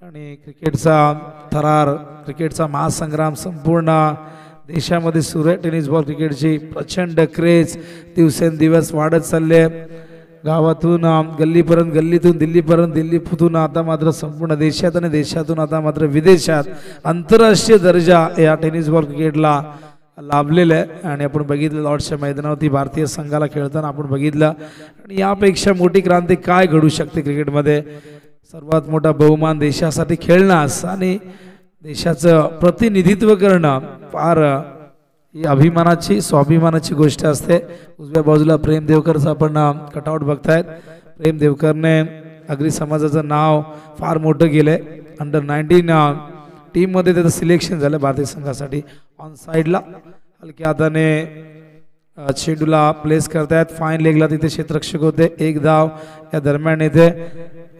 आणि क्रिकेटचा थरार क्रिकेटचा महासंग्राम संपूर्ण देशामध्ये सुरू आहे. टेनिस बॉल क्रिकेटची प्रचंड क्रेज दिवसेंदिवस वाढत चालले. गावातून गल्लीपर्यंत, गल्लीतून दिल्लीपर्यंत, दिल्लीतून आता मात्र संपूर्ण देशात आणि देशातून आता मात्र विदेशात आंतरराष्ट्रीय दर्जा या टेनिस बॉल क्रिकेटला लाभलेलं आहे. आणि आपण बघितलं लॉर्ड्सच्या मैदानावरती भारतीय संघाला खेळताना आपण बघितलं आणि यापेक्षा मोठी क्रांती काय घडू शकते क्रिकेटमध्ये. सर्वात मोठा बहुमान देशासाठी खेळणं आणि देशाचं प्रतिनिधित्व करणं फार ही अभिमानाची स्वाभिमानाची गोष्ट असते. उजव्या बाजूला प्रेम देवकरचा आपण कटआउट बघतायत. प्रेम देवकरने आगरी समाजाचं नाव फार मोठं केलंय. अंडर 19 टीममध्ये त्याचं सिलेक्शन झालं भारतीय संघासाठी. ऑन साईडला हलक्या हाताने चेंडूला प्लेस करतायत. फाईन लेगला तिथे क्षेत्ररक्षक होते. एक धाव या दरम्यान येते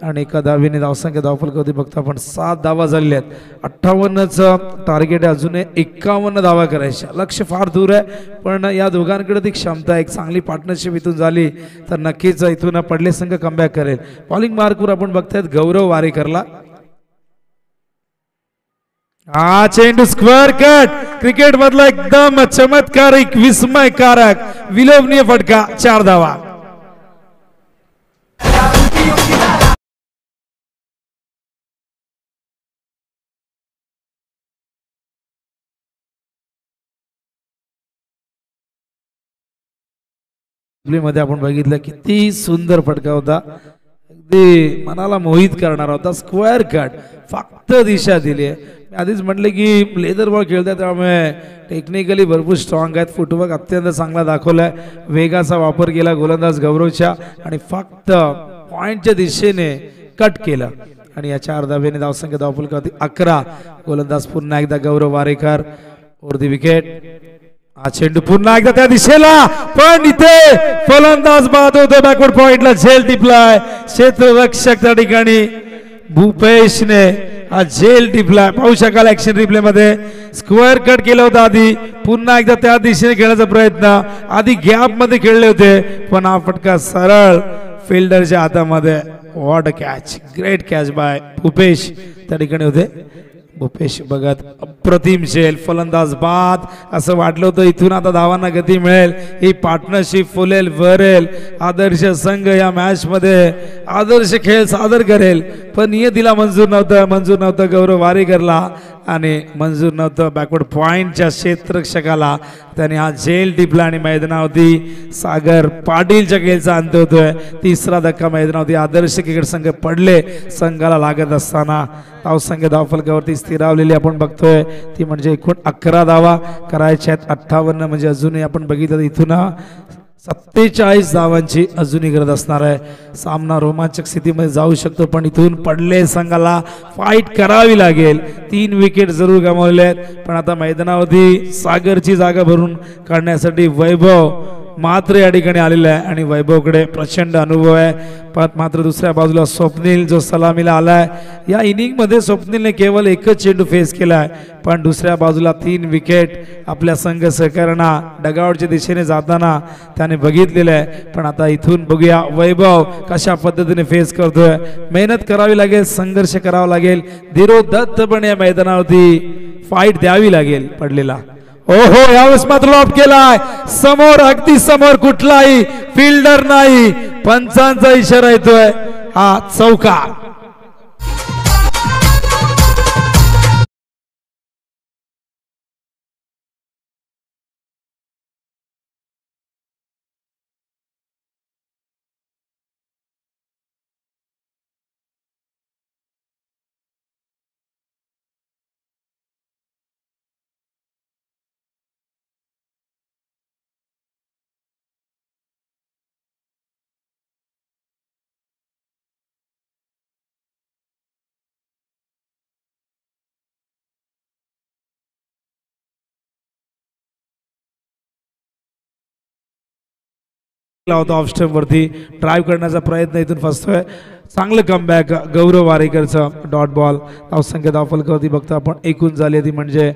आणि एका धावीने धावसंख्या धावफलकावरती बघता आपण 7 धावा झालेल्या आहेत. 58चं टार्गेट आहे. अजून 51 धावा करायच्या. लक्ष फार दूर आहे पण या दोघांकडे ती क्षमता, एक चांगली पार्टनरशिप इथून झाली तर नक्कीच इथून पडले संघ कमबॅक करेल. बॉलिंग मार्कवर आपण बघतायत गौरव वारेकरला. हा चेंडू स्क्वेअर कट. क्रिकेट मधला एकदम चमत्कारिक विस्मयकारक विलोभनीय फटका. 4 धावा. मध्ये आपण बघितलं किती सुंदर फटका होता. अगदी मनाला मोहित करणारा होता. स्क्वेअर कट फक्त दिशा दिली आहे. आधीच म्हटलं की लेदर बॉल खेळतात त्यामुळे टेक्निकली भरपूर स्ट्रॉंग आहेत. फुटवर्क अत्यंत चांगला दाखवलाय. वेगाचा वापर केला गोलंदाज गौरवच्या आणि फक्त पॉइंटच्या दिशेने कट केलं आणि या 4 धावेने धावसंख्या धावफलकावरती 11. गोलंदाज पुन्हा एकदा गौरव वारेकर ओव्हर दी विकेट. हा चेंडू पुन्हा एकदा त्या दिशेला पण इथे फलंदाज बाद होतो. बॅकवर्ड पॉइंटला झेल टिपलाय. क्षेत्ररक्षक त्या ठिकाणी भूपेशने हा झेल टिपलाय. पाहू शकाल ऍक्शन रिप्ले मध्ये स्क्वेअर कट केलं होतं आधी. पुन्हा एकदा त्या दिशेने खेळण्याचा प्रयत्न. आधी गॅप मध्ये खेळले होते पण हा फटका सरळ फिल्डरच्या हातामध्ये. What a catch. Great catch by Bhupesh त्या ठिकाणी होते. भूपेश बघत अप्रतिम झेल. फलंदाज बाद. असं वाटलं होतं इथून आता धावांना गती मिळेल, ही पार्टनरशिप फुलेल भरेल, आदर्श संघ या मॅच मध्ये आदर्श खेळ सादर करेल पण नियतीला मंजूर नव्हतं गौरव वारेकरला आणि मंजूर नव्हतं बॅकवर्ड पॉइंटच्या क्षेत्ररक्षकाला. त्याने हा झेल टिपला आणि मैदानावरती सागर पाटीलच्या खेळचा अंत होतोय. 3रा धक्का मैदानावरती. आदर्श क्रिकेट संघ पडले. संघाला लागत असताना धावसंख्या धावफलकावरती स्थिरावलेली आपण बघतोय ती म्हणजे एकूण 11 धावा करायच्या आहेत. 58 म्हणजे अजूनही आपण बघितलं इथून 47 धावांची अजूनही गरज असणार आहे. सामना रोमांचक स्थितीमध्ये जाऊ शकतो पण इथून पडले संघाला फाईट करावी लागेल. 3 विकेट जरूर गमावले आहेत पण आता मैदानावरती सागरची जागा भरून काढण्यासाठी वैभव मात्र या ठिकाणी आलेला आहे आणि वैभवकडे प्रचंड अनुभव आहे. पण मात्र दुसऱ्या बाजूला स्वप्नील जो सलामीला आलाय. या इनिंग मध्ये स्वप्नीलने केवळ एकच चेंडू फेस केलाय पण दुसऱ्या बाजूला 3 विकेट आपल्या संघ सहकाऱ्यांना डगआउटच्या दिशेने जाताना त्याने बघितलेलं आहे. पण आता इथून बघूया वैभव कशा पद्धतीने फेस करतोय. मेहनत करावी लागेल, संघर्ष करावा लागेल, धीरोधत्तपणे या मैदानावरती फाईट द्यावी लागेल पडलेला. ओहो यावेळेस मात्र लॉप केलाय. समोर अगदी समोर कुठलाही फिल्डर नाही. पंचांचा इशारा येतोय. हा चौकार. ऑफ स्टंप वरती ड्राइव्ह करण्याचा प्रयत्न इथून फसतोय. चांगलं कमबॅक गौरव वारेकरचं. Dot ball. धावसंख्या धावफलकावरती बघतो आपण एकूण झाली ती म्हणजे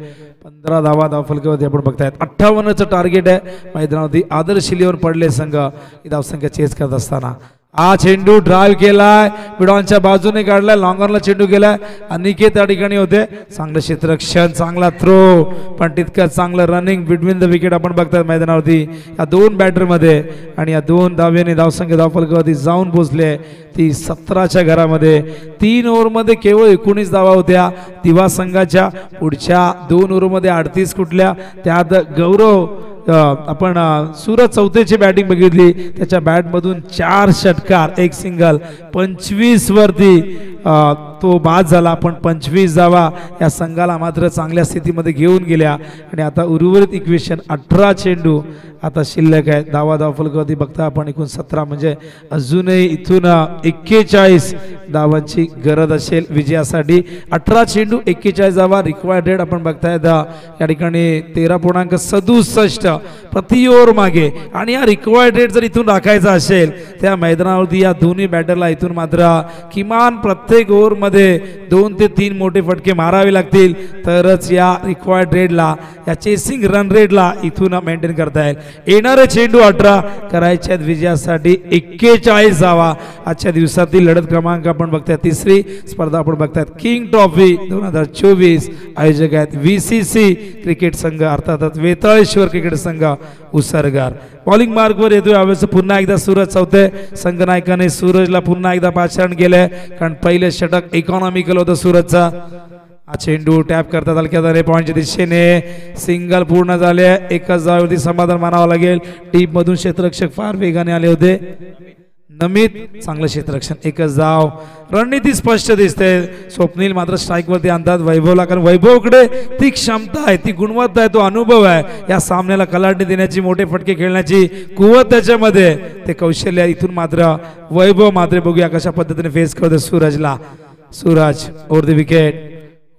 15 धावा धावफलकावरती आपण बघतायत. 58चं टार्गेट आहे मैदानावरती. आदर्श इलेव्हन पडले संघ ही धावसंख्या चेस करत असताना. हा चेंडू ड्राइव्ह केलाय. मिडॉनच्या बाजूने काढलाय. लॉंगॉनला चेंडू गेलाय. अनिकेत त्या ठिकाणी होते. चांगलं क्षेत्ररक्षण, चांगला थ्रो पण तितकंच चांगलं रनिंग बिटवीन द विकेट आपण बघतात मैदानावरती या 2 बॅटरमध्ये आणि या 2 धावेने धावसंख्या धावफलकावरती जाऊन पोहोचले ती 17च्या घरामध्ये. 3 ओव्हरमध्ये केवळ 19 धावा होत्या दिवा संघाच्या. पुढच्या 2 ओव्हरमध्ये 38 कुठल्या. त्यात गौरव आपण सूरज चौथेची बॅटिंग बघितली. त्याच्या बॅटमधून 4 षटकार 1 सिंगल. 25 वरती तो बाद झाला, पण 25 धावा या संघाला मात्र चांगल्या स्थितीमध्ये घेऊन गेल्या आणि आता उर्वरित इक्वेशन 18 चेंडू आता शिल्लक आहे. धाव फलकावरती बघता आपण एकूण 17 म्हणजे अजूनही इथून 41 धावांची गरज असेल विजयासाठी. 18 चेंडू 41 धावा रिक्वायर्ड रेट आपण बघताय या ठिकाणी 13.67 प्रति ओव्हर मागे. आणि या रिक्वायर्ड रेट जर इथून राखायचा असेल त्या मैदानावरती या दोन्ही बॅटरला इथून मात्र किमान प्रत्येक ओव्हरमध्ये 2 ते 3 मोठे फटके मारावे लागतील तरच या रिक्वायर्ड रेटला या चेसिंग रन रेटला इथून मेंटेन करता येईल. येणारे चेंडू 18 करायच्या विजयासाठी 41 धावा. आजच्या दिवसातील लढत क्रमांक आपण बघताय तिसरी स्पर्धा आपण बघताय किंग ट्रॉफी 2024. आयोजक आहेत VCC क्रिकेट संघ अर्थातच वेताळेश्वर क्रिकेट संघ उसरगार. बॉलिंग मार्कवर येतोय यावेळेस पुन्हा एकदा सूरज चौथे. संघनायकाने सूरजला पुन्हा एकदा पाचारण केलंय कारण पहिले षटक इकॉनॉमिकल होतं सूरजचा. हा चेंडू टॅप करतात हलक्या झाले पॉईंटच्या दिशेने. सिंगल पूर्ण झाले. एकच धावेवरती समाधान मानावं लागेल. टीम मधून क्षेत्ररक्षक फार वेगाने आले होते. नमित चांगलं क्षेत्ररक्षण. एकच धाव. रणनीती स्पष्ट दिसते. स्वप्नील मात्र स्ट्राईक वरती आणतात वैभवला कारण वैभवकडे ती क्षमता आहे, ती गुणवत्ता आहे, तो अनुभव आहे. या सामन्याला कलाटणी देण्याची, मोठे फटके खेळण्याची कुवत त्याच्यामध्ये, ते कौशल्य. इथून मात्र वैभव मात्र बघूया कशा पद्धतीने फेस करतो सूरजला. Suraj over the wicket.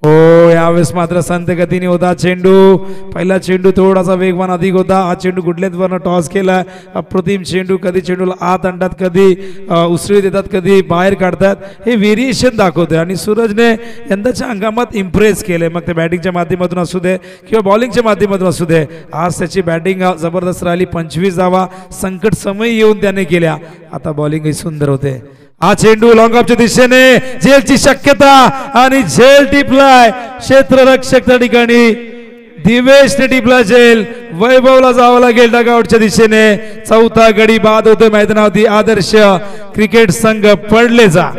हो यावेळेस मात्र संत गतीने होता चेंडू. पहिला चेंडू थोडासा वेगवान अधिक होता. हा चेंडू गुडलेतवरनं टॉस केला. अप्रतिम चेंडू. कधी चेंडूला आत आणतात, कधी उसळी देतात, कधी बाहेर काढतात. हे व्हेरिएशन दाखवते आणि सूरजने यंदाच्या हंगामात इम्प्रेस केले. मग ते बॅटिंगच्या माध्यमातून असू दे किंवा बॉलिंगच्या माध्यमातून असू दे. आज त्याची बॅटिंग जबरदस्त राहिली. 25 धावा संकट समय येऊन त्याने केल्या. आता बॉलिंगही सुंदर होते. हा चेंडू लॉंग ऑफच्या दिशेने. झेलची शक्यता आणि झेल टिपलाय. क्षेत्ररक्षक त्या ठिकाणी दिवेशने टिपला झेल. वैभवला जावं लागेल डगआउटच्या दिशेने. चौथा गडी बाद होतोय मैदानावरती. आदर्श क्रिकेट संघ पडले जा.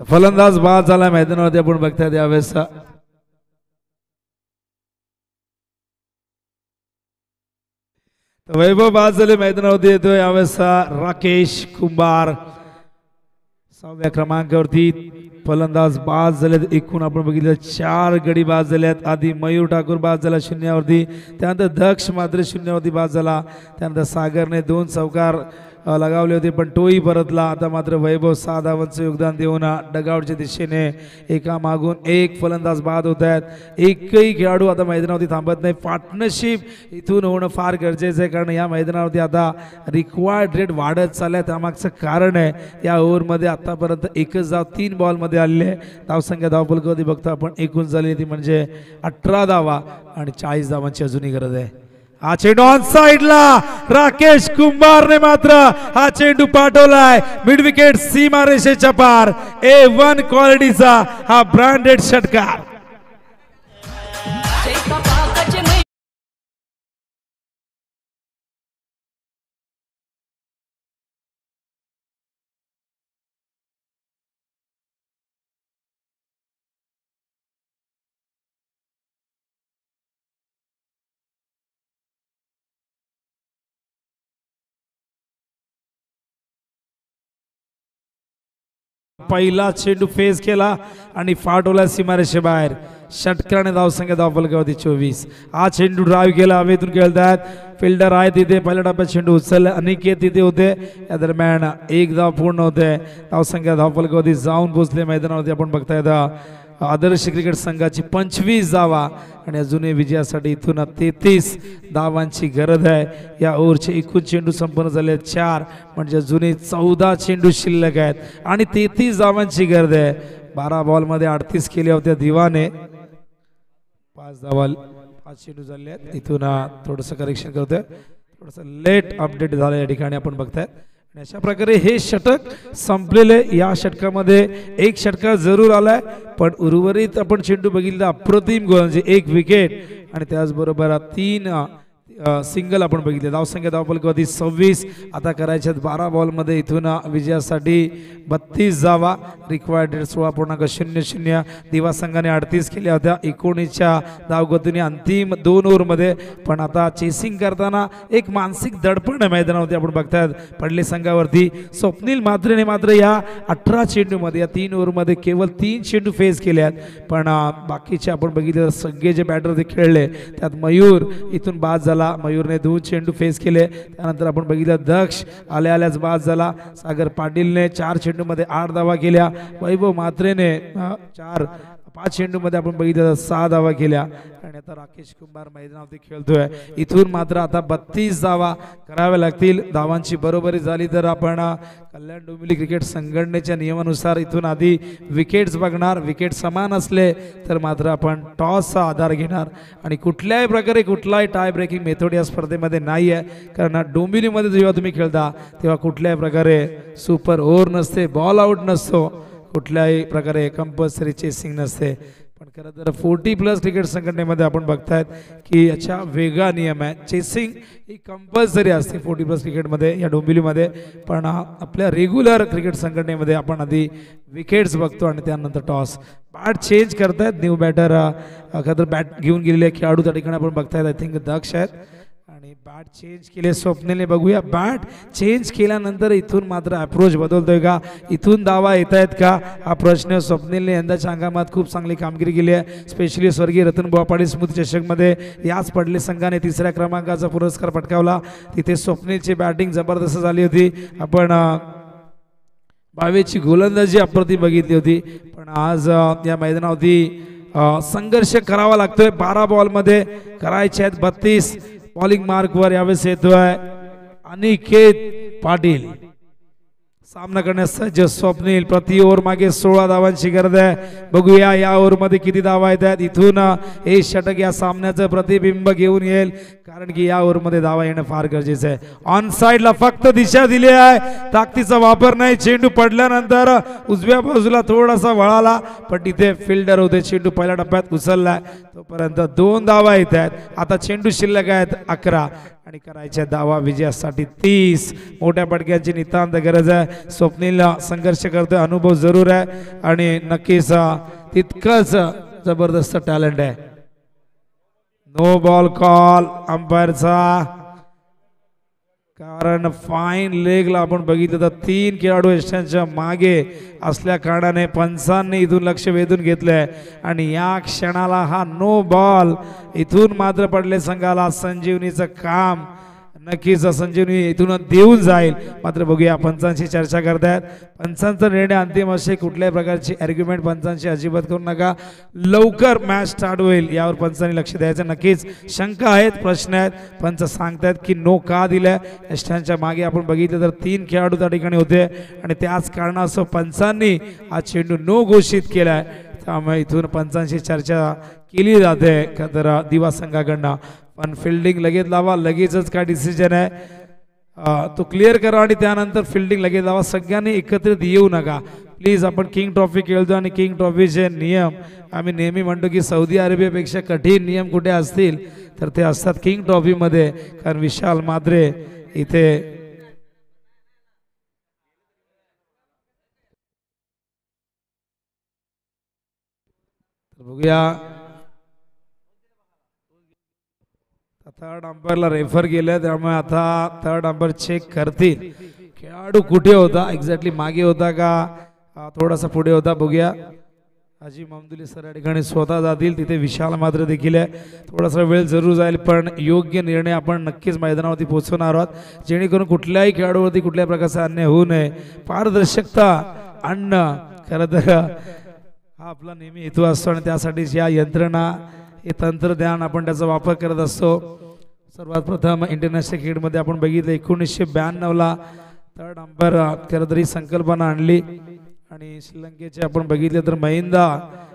फलंदाज बाद झाला मैदानावरती आपण बघताय यावेळेस. वैभव बाद झाले मैदानावरती येतोय यावेळेस राकेश कुंभार 6व्या क्रमांकावरती. फलंदाज बाद झालेत. एकूण आपण बघितलं 4 गडी बाद झाल्यात. आधी मयूर ठाकूर बाद झाला शून्यावरती. त्यानंतर दक्ष मात्र शून्यावरती बाद झाला. त्यानंतर सागरने 2 चौकार लगावले होते पण तोही परतला. आता मात्र वैभव 6 धावांचं योगदान देऊन डगआउटच्या दिशेने एका मागून एक फलंदाज बाद होत आहेत. एकही खेळाडू आता मैदानावरती थांबत नाही. पार्टनरशिप इथून होणं फार गरजेचं आहे कारण या मैदानावरती आता रिक्वायर्ड रेट वाढत चाललाय. त्यामागचं कारण आहे या ओव्हरमध्ये आतापर्यंत एकच धाव 3 बॉलमध्ये आलेली आहे. धावसंख्या धावफलकावरती बघतो आपण एकूण झाली ती म्हणजे 18 धावा आणि 40 धावांची अजूनही गरज आहे. हा चेंडू ऑन साइडला. राकेश कुंभारने मात्र हा चेंडू पाठवलाय मिड विकेट सीमारेषेच्या पार. A1 क्वालिटीचा हा ब्रँडेड षटकार. पहिला चेंडू फेस केला आणि फाटवला सीमारेषे बाहेर. षटकाने धावसंख्या धावफलकावरती 24. हा चेंडू ड्राईव्ह केला. हवेतून खेळतात. फिल्डर आहे तिथे. पहिल्या टप्प्यात चेंडू उचलला. अनिकेत तिथे होते. या दरम्यान 1 धाव पूर्ण होते. धावसंख्या धावफलकावरती जाऊन पोहोचले मैदानावरती आपण बघताय. आदर्श क्रिकेट संघाची 25 धावा आणि अजूनही विजयासाठी इथून 33 धावांची गरज आहे. या ओव्हरचे एकूण चेंडू संपन्न झाले 4 म्हणजे अजूनही 14 चेंडू शिल्लक आहेत आणि 33 धावांची गरज आहे. 12 बॉलमध्ये 38 केले होते दिवाने. 5 धावा 5 चेंडू झाले आहेत. इथून थोडंसं करेक्शन करतोय. थोडंसं लेट अपडेट झालं या ठिकाणी आपण बघताय. अशा प्रकारे हे षटक संपलेले. या षटकामध्ये एक षटकार जरूर आलाय पण उर्वरित आपण चेंडू बघितला अप्रतिम गोल म्हणजे 1 विकेट आणि त्याचबरोबर 3 सिंगल आपण बघितले. धावसंख्या धावफलकावरती 26. आता करायच्यात 12 बॉलमध्ये इथून विजयासाठी 32 धावा. रिक्वायर्ड 16.00. दिवा संघाने 38 केल्या होत्या 19च्या धावगतीने अंतिम 2 ओव्हरमध्ये. पण आता चेसिंग करताना एक मानसिक दडपण मैदानावरती आपण बघतायत पडले संघावरती. स्वप्नील म्हात्रेने मात्र या 18 चेंडूमध्ये या 3 ओव्हरमध्ये केवळ 3 चेंडू फेस केल्यात. पण बाकीचे आपण बघितले सगळे जे बॅटर ते खेळले त्यात मयूर इथून बाद झाला. मयूरने 2 चेंडू फेस केले. त्यानंतर आपण बघितलं दक्ष आल्याच बाद झाला. सागर पाटीलने 4 चेंडूमध्ये 8 धावा केल्या. वैभव म्हात्रेने 5 चेंडूमध्ये आपण बघितलं 6 धावा केल्या. आणि आता राकेश कुंभार मैदानावरती खेळतोय. इथून मात्र आता 32 धावा कराव्या लागतील. धावांची बरोबरी झाली तर आपण कल्याण डोंबिवली क्रिकेट संघटनेच्या नियमानुसार इथून आधी विकेट्स बघणार. विकेट समान असले तर मात्र आपण टॉसचा आधार घेणार. आणि कुठल्याही प्रकारे कुठलाही टाय ब्रेकिंग मेथड या स्पर्धेमध्ये नाही आहे. कारण डोंबिवलीमध्ये जेव्हा तुम्ही खेळता तेव्हा कुठल्याही प्रकारे सुपर ओव्हर नसते, बॉल आउट नसतो, कुठल्याही प्रकारे कंपल्सरी चेसिंग नसते. पण खरं तर 40+ क्रिकेट संघटनेमध्ये आपण बघतायत की याच्या वेगळा नियम आहे. चेसिंग ही कंपल्सरी असते 40+ क्रिकेटमध्ये या डोंबिवलीमध्ये. पण आपल्या रेग्युलर क्रिकेट संघटनेमध्ये आपण आधी विकेट्स बघतो आणि त्यानंतर टॉस. बॅट चेंज करतायत न्यू बॅटर. खरं तर बॅट घेऊन गेलेले खेळाडू त्या ठिकाणी आपण बघतायत. आय थिंक दक्ष आहेत आणि बॅट चेंज केले स्वप्नीलने. बघूया बॅट चेंज केल्यानंतर इथून मात्र अप्रोच बदलतोय का, इथून धावा येत आहेत का, हा प्रश्न. स्वप्नीलने यंदाच्या हंगामात खूप चांगली कामगिरी केली आहे. स्पेशली स्वर्गीय रतनबुवा पाटील स्मृती चषकमध्ये याच पडले संघाने 3ऱ्या क्रमांकाचा पुरस्कार पटकावला. तिथे स्वप्नीलची बॅटिंग जबरदस्त झाली होती. आपण 22ची गोलंदाजी अप्रतिम बघितली होती. पण आज या मैदानावरती संघर्ष करावा लागतोय. 12 बॉलमध्ये करायचे आहेत 32. बॉलिंग मार्कवर यावेळेस येतोय अनिकेत पाटील. सामना करण्यास सज्ज स्वप्नील. प्रति ओव्हर मागे 16 धावांची गरज आहे. बघूया या ओव्हरमध्ये किती धावा येतात. इथून हे षटक या सामन्याचं प्रतिबिंब घेऊन येईल. कारण की या ओव्हरमध्ये धावा येणं फार गरजेचं आहे. ऑन साइडला फक्त दिशा दिली आहे, ताकदीचा वापर नाही. चेंडू पडल्यानंतर उजव्या बाजूला थोडासा वळाला पण तिथे फिल्डर होते. चेंडू पहिल्या टप्प्यात उचललाय तोपर्यंत 2 धावा येत आहेत. आता चेंडू शिल्लक आहेत 11 आणि करायच्या धावा विजयासाठी 30. मोठ्या पटक्यांची नितांत गरज आहे. स्वप्नीलला संघर्ष करतोय, अनुभव जरूर आहे आणि नक्कीच तितकंच जबरदस्त टॅलेंट आहे. नो बॉल कॉल अंपायरचा. कारण फाईन लेगला आपण बघितलं तर 3 खेळाडू यशांच्या मागे असल्या कारणाने पंचांनी इथून लक्ष वेधून घेतलंय आणि या क्षणाला हा नो बॉल. इथून मात्र पडले संघाला संजीवनीचं काम. नक्कीच संजीवनी इथून देऊन जाईल. मात्र बघूया पंचांशी चर्चा करतायत. पंचांचा निर्णय अंतिम असे. कुठल्याही प्रकारची आर्ग्युमेंट पंचांशी अजिबात करू नका. लवकर मॅच स्टार्ट होईल यावर पंचांनी लक्ष द्यायचं. नक्कीच शंका आहेत, प्रश्न आहेत. पंच सांगतायत की नो का दिलाय. यष्टांच्या मागे आपण बघितलं तर 3 खेळाडू त्या ठिकाणी होते आणि त्याच कारणास्तव पंचांनी हा चेंडू नो घोषित केलाय. त्यामुळे इथून पंचांशी चर्चा केली जाते तर दिवा संघाकडनं. पण फिल्डिंग लगेच लावा. लगेचच काय डिसिजन आहे तो क्लिअर करा आणि त्यानंतर फिल्डिंग लगेच लावा. सगळ्यांनी एकत्रित येऊ नका प्लीज. आपण किंग ट्रॉफी खेळतो आणि किंग ट्रॉफीचे नियम आम्ही नेहमी म्हणतो की सौदी अरेबियापेक्षा कठीण नियम कुठे असतील तर ते असतात किंग ट्रॉफीमध्ये. कारण विशाल मात्रे इथे बघूया. थर्ड अंपायरला रेफर केलं त्यामुळे आता थर्ड अंपायर चेक करतील खेळाडू कुठे होता, एक्झॅक्टली मागे होता का थोडासा पुढे होता. बघूया. हाजी ममदुली सर या ठिकाणी स्वतः जातील. तिथे विशाल मात्र देखील आहे. थोडासा वेळ जरूर जाईल पण योग्य निर्णय आपण नक्कीच मैदानावरती पोहोचवणार आहोत जेणेकरून कुठल्याही खेळाडूवरती कुठल्याही प्रकारचा अन्याय होऊ नये. पारदर्शकता आणणं खरं तर हा आपला नेहमी हेतू असतो आणि त्यासाठीच या यंत्रणा हे तंत्रज्ञान आपण त्याचा वापर करत असतो. सर्वात प्रथम इंटरनॅशनल क्रिकेटमध्ये आपण बघितलं 1992ला थर्ड अंपायर खरं तरी संकल्पना आणली आणि श्रीलंकेचे आपण बघितले तर महिंदा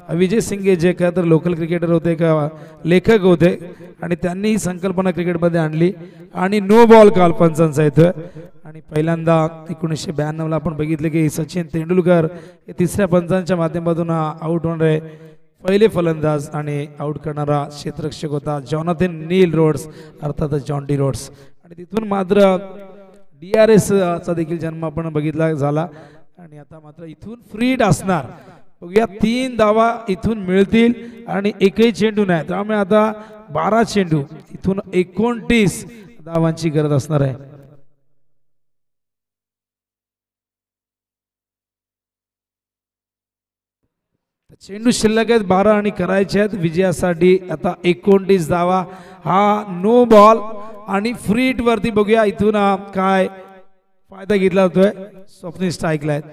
विजय सिंगे जे खरं तर लोकल क्रिकेटर होते का लेखक होते आणि त्यांनी ही संकल्पना क्रिकेटमध्ये आणली आणि नो बॉल कॉल पंचांचा येतोय. आणि पहिल्यांदा 1992ला आपण बघितले की सचिन तेंडुलकर हे 3ऱ्या पंचांच्या माध्यमातून आउट होणार आहे. पहिले फलंदाज आणि आउट करणारा क्षेत्ररक्षक होता जॉनाथन नील रोड्स अर्थातच जॉन डी रोड्स. आणि तिथून मात्र DRS चा देखील जन्म आपण बघितला झाला. आणि आता मात्र इथून फ्री हिट असणार. बघूया 3 धावा इथून मिळतील आणि एकही चेंडू नाही. त्यामुळे आता 12 चेंडू इथून 29 धावांची गरज असणार आहे. चेंडू शिल्लक आहेत 12 आणि करायचे आहेत विजयासाठी आता 29 धावा. हा नो बॉल आणि फ्री हिट वरती बघूया इथून काय फायदा घेतला जातोय. स्वप्नील स्ट्राईकला आहेत.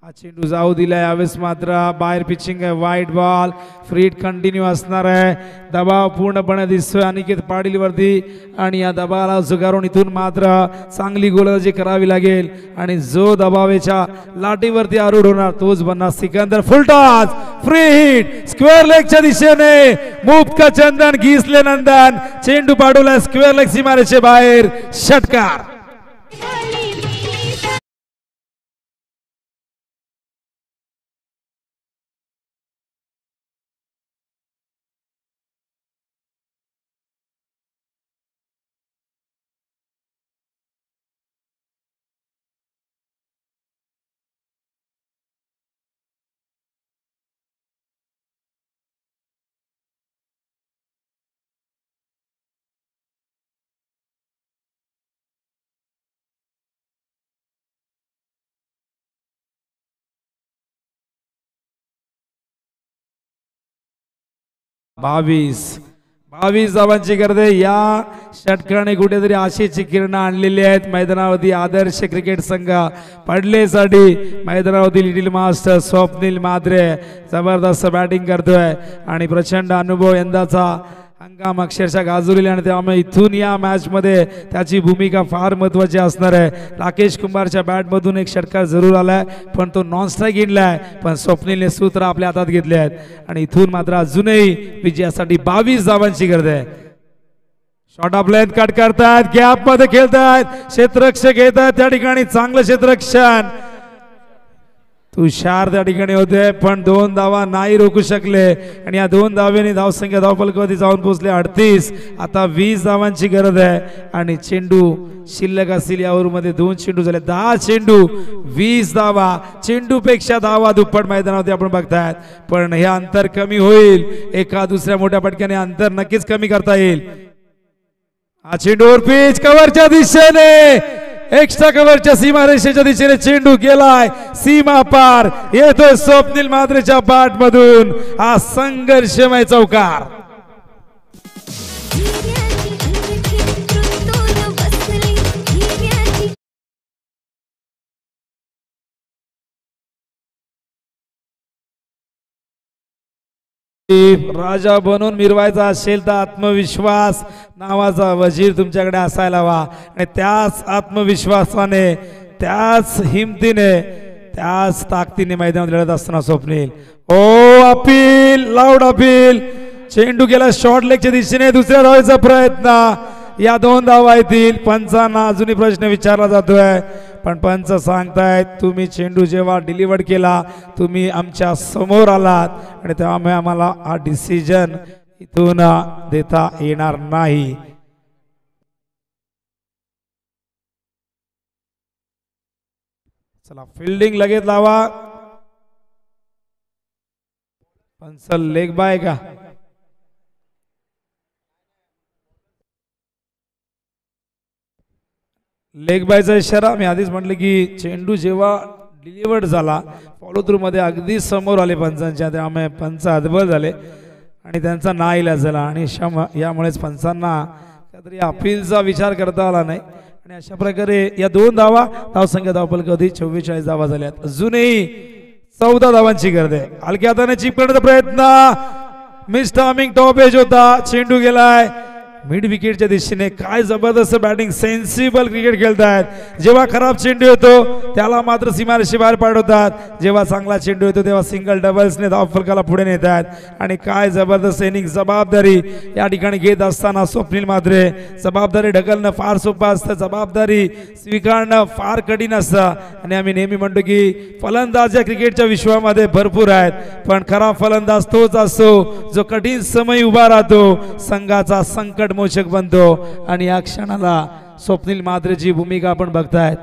हा चेंडू जाऊ दिलाय. यावेळेस मात्र बाहेर पिचिंग आहे. वाईट बॉल. फ्री हिट कंटिन्यू असणार आहे. दबाव पूर्णपणे दिसतोय अनिकेत पाटील वरती आणि या दबावाला झुगारून इथून मात्र चांगली गोलंदाजी करावी लागेल. आणि जो दबावेच्या लाटीवरती आरूढ होणार तोच बनणार Sikandar. Full toss free hit square लेगच्या दिशेने मुक्त चंदन घिसले नंदन चेंडू पाडवला स्क्वेअर लेग सीमारेषे बाहेर. षटकार. बावीस धावांची गरज आहे. या षटकाने कुठेतरी आशेची किरण आणलेली आहेत मैदानावरती. आदर्श क्रिकेट संघ पडलेसाठी मैदानावरती लिटिल मास्टर स्वप्नील मात्रे जबरदस्त बॅटिंग करतोय आणि प्रचंड अनुभव यंदाचा हंगाम अक्षरशः गाजवलेला आणि त्यामुळे इथून या मॅच मध्ये त्याची भूमिका फार महत्त्वाची असणार आहे. राकेश कुंभारच्या बॅट मधून एक षटकार जरूर आलाय पण तो नॉन स्ट्राईक गेलाय. पण स्वप्नीलने सूत्र आपल्या हातात घेतले आहेत आणि इथून मात्र अजूनही विजयासाठी 22 धावांची गरज आहे. शॉर्ट ऑफ लेंथ कट करतात. गॅप मध्ये खेळतात. क्षेत्ररक्षक येतात त्या ठिकाणी चांगलं क्षेत्ररक्षण. तुषार त्या ठिकाणी होते पण 2 धावा नाही रोखू शकले आणि या 2 धावेने धावसंख्या धावफलकावरती जाऊन पोहोचले 38. आता 20 धावांची गरज आहे आणि चेंडू शिल्लक असतील या ओव्हरमध्ये 2 चेंडू झाले. 10 चेंडू 20 धावा. चेंडूपेक्षा धावा दुप्पट मैदानावरती आपण बघतायत पण हे अंतर कमी होईल. एका दुसऱ्या मोठ्या फटक्याने अंतर नक्कीच कमी करता येईल. हा चेंडूवर पिच कव्हरच्या दिशेने एक्स्ट्रा कव्हरच्या सीमारेषेच्या दिशेने चेंडू गेलाय सीमा पार. येतोय स्वप्नील मात्रेच्या बॅट मधून हा संघर्षमय चौकार. राजा बनून मिरवायचा असेल तर आत्मविश्वास नावाचा वजीर तुमच्याकडे असायला हवा आणि त्याच आत्मविश्वासाने त्याच हिमतीने त्याच ताकदीने मैदानात लढत असताना स्वप्नील. ओ अपील लाऊड अपील. चेंडू गेला शॉर्ट लेगच्या दिशेने. दुसऱ्या धावेचा प्रयत्न. या 2 धावा येतील. पंचांना अजूनही प्रश्न विचारला जातोय पण पंच सांगतायत तुम्ही चेंडू जेव्हा डिलिव्हर्ड केला तुम्ही आमच्या समोर आलात आणि त्यामुळे आम्हाला हा डिसिजन इथून देता येणार नाही. चला फिल्डिंग लगेच लावा. पंच लेग बाय का लेग बायचा इशारा. मी आधीच म्हटलं की चेंडू जेव्हा डिलिव्हर्ड झाला फॉलो थ्रू मध्ये अगदी समोर आले पंचांच्या त्यामुळे पंच हतबल झाले आणि त्यांचा नाईलाज झाला आणि यामुळेच पंचांना काहीतरी अपीलचा विचार करता आला नाही आणि अशा प्रकारे या 2 धावा धावसंख्या धावफलकावरती 44 धावा झाल्यात. अजूनही 14 धावांची गरज आहे. हलक्या हाताने चिप करण्याचा प्रयत्न. मिस टायमिंग टॉप एज होता. चेंडू गेलाय मिड विकेटच्या दिशेने काय जबरदस्त बॅटिंग, सेन्सिबल क्रिकेट खेळतायत. जेव्हा खराब चेंडू येतो त्याला मात्र सीमारेषे बाहेर पाठवतात, जेव्हा चांगला चेंडू येतो तेव्हा सिंगल डबल्सने धावफलकाला पुढे नेतात. आणि काय जबरदस्त इनिंग, जबाबदारी या ठिकाणी घेत असताना स्वप्नील म्हात्रे. जबाबदारी ढकलणं फार सोपं असतं, जबाबदारी स्वीकारणं फार कठीण असतं. आणि आम्ही नेहमी म्हणतो की फलंदाज या क्रिकेटच्या विश्वामध्ये भरपूर आहेत, पण खरा फलंदाज तोच असतो जो कठीण समय उभा राहतो, संघाचा संकट मोचक बनतो. आणि या क्षणाला स्वप्नील म्हात्रेची भूमिका आपण बघतायत.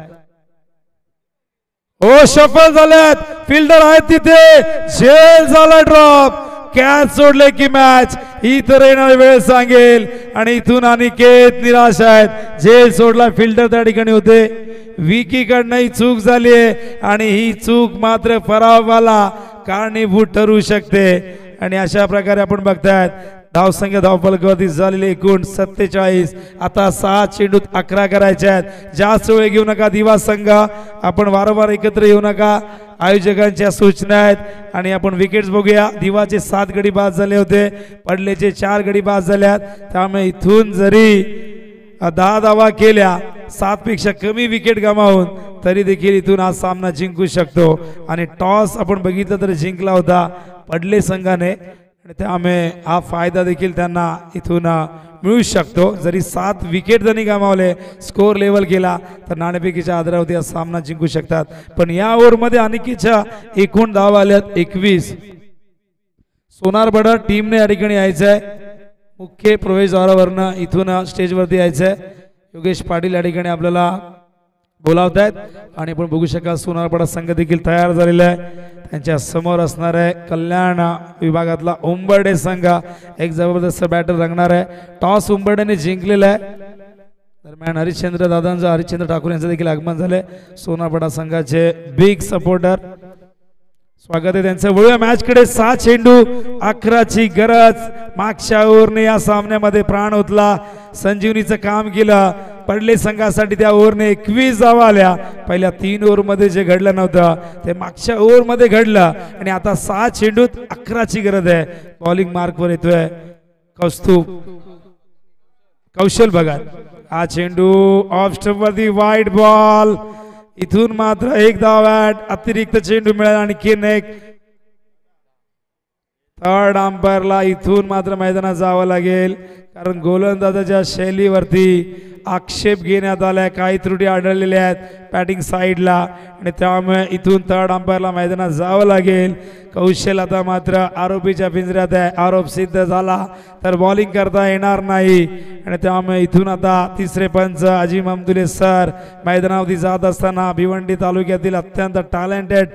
ओ सफल झालेत, फिल्डर आहेत तिथे, झेल झाला ड्रॉप, कॅच सोडले की मॅच इतर येणारी वेळ सांगेल. आणि इथून अनिकेत निराश आहेत, झेल सोडला फिल्डर त्या ठिकाणी होते. विकीकडनं ही चूक झाली आणि ही चूक मात्र पराभवाला कारणीभूत ठरू शकते. आणि अशा प्रकारे आपण बघतायत धावसंख्या धावफलकावरती झालेले एकूण 47. आता 6 चेंडूत 11 करायचे आहेत. जास्त वेळ घेऊ नका दिवा संघ, आपण वारंवार एकत्र येऊ नका, आयोजकांच्या सूचना आहेत. आणि आपण विकेट्स बघूया. दिवाचे 7 गडी बाद झाले होते, पडलेचे 4 गडी बाद झाल्यात. त्यामुळे इथून जरी 10 धावा केल्या, 7 पेक्षा कमी विकेट गमावून, तरी देखील इथून हा सामना जिंकू शकतो. आणि टॉस आपण बघितलं तर जिंकला होता पडले संघाने, आणि त्यामुळे हा फायदा देखील त्यांना इथून मिळू शकतो. जरी 7 विकेट त्यांनी गमावले, स्कोर लेवल केला, तर नाणेफेकीच्या आधारावरती हा सामना जिंकू शकतात. पण या ओव्हरमध्ये अनिकेतच्या एकूण धावा आल्यात 21. सोनारबडा टीमने या ठिकाणी यायचं आहे, मुख्य प्रवेशद्वारावरनं इथून स्टेजवरती यायचं आहे. योगेश पाटील या ठिकाणी आपल्याला बोलावतायत. आणि आपण बघू शकाल सोनारपाडा संघ देखील तयार झालेला आहे. त्यांच्या समोर असणार आहे कल्याण विभागातला उंबर्डे संघ, एक जबरदस्त बॅटर रंगणार आहे. टॉस उंबर्डेने जिंकलेला आहे. दरम्यान हरिश्चंद्र ठाकूर यांचं देखील आगमन झाले, सोनारपाडा संघाचे बिग सपोर्टर. स्वागत आहे त्यांचं. वळूया मॅच कडे. 6 चेंडू 11ची गरज. मागच्या ओव्हरने या सामन्यामध्ये प्राण ओतला, संजीवनीचं काम केलं. पडले संघासाठी त्या ओव्हरने 21 धावा आल्या. पहिल्या 3 ओव्हरमध्ये जे घडलं नव्हतं ते मागच्या ओव्हरमध्ये घडलं. आणि आता 6 चेंडूत 11ची गरज आहे. बॉलिंग मार्कवर येतोय कौशल भगत. हा चेंडू ऑफ स्टंपवरती वाईड बॉल. इथून मात्र 1 धाव अतिरिक्त चेंडू मिळाला. आणखीन एक. थर्ड अंपायरला इथून मात्र मैदानात जावं लागेल, कारण गोलंदाजाच्या शैलीवरती आक्षेप घेण्यात आलाय. काही त्रुटी आढळलेल्या आहेत बॅटिंग साईडला, आणि त्यामुळे इथून थर्ड अंपायरला मैदानात जावं लागेल. कौशल आता मात्र आरोपीच्या पिंजऱ्यात आहे. आरोप सिद्ध झाला तर बॉलिंग करता येणार नाही. आणि त्यामुळे इथून आता तिसरे पंच अजिम अमदुले सर मैदानावरती जात असताना भिवंडी तालुक्यातील अत्यंत टॅलेंटेड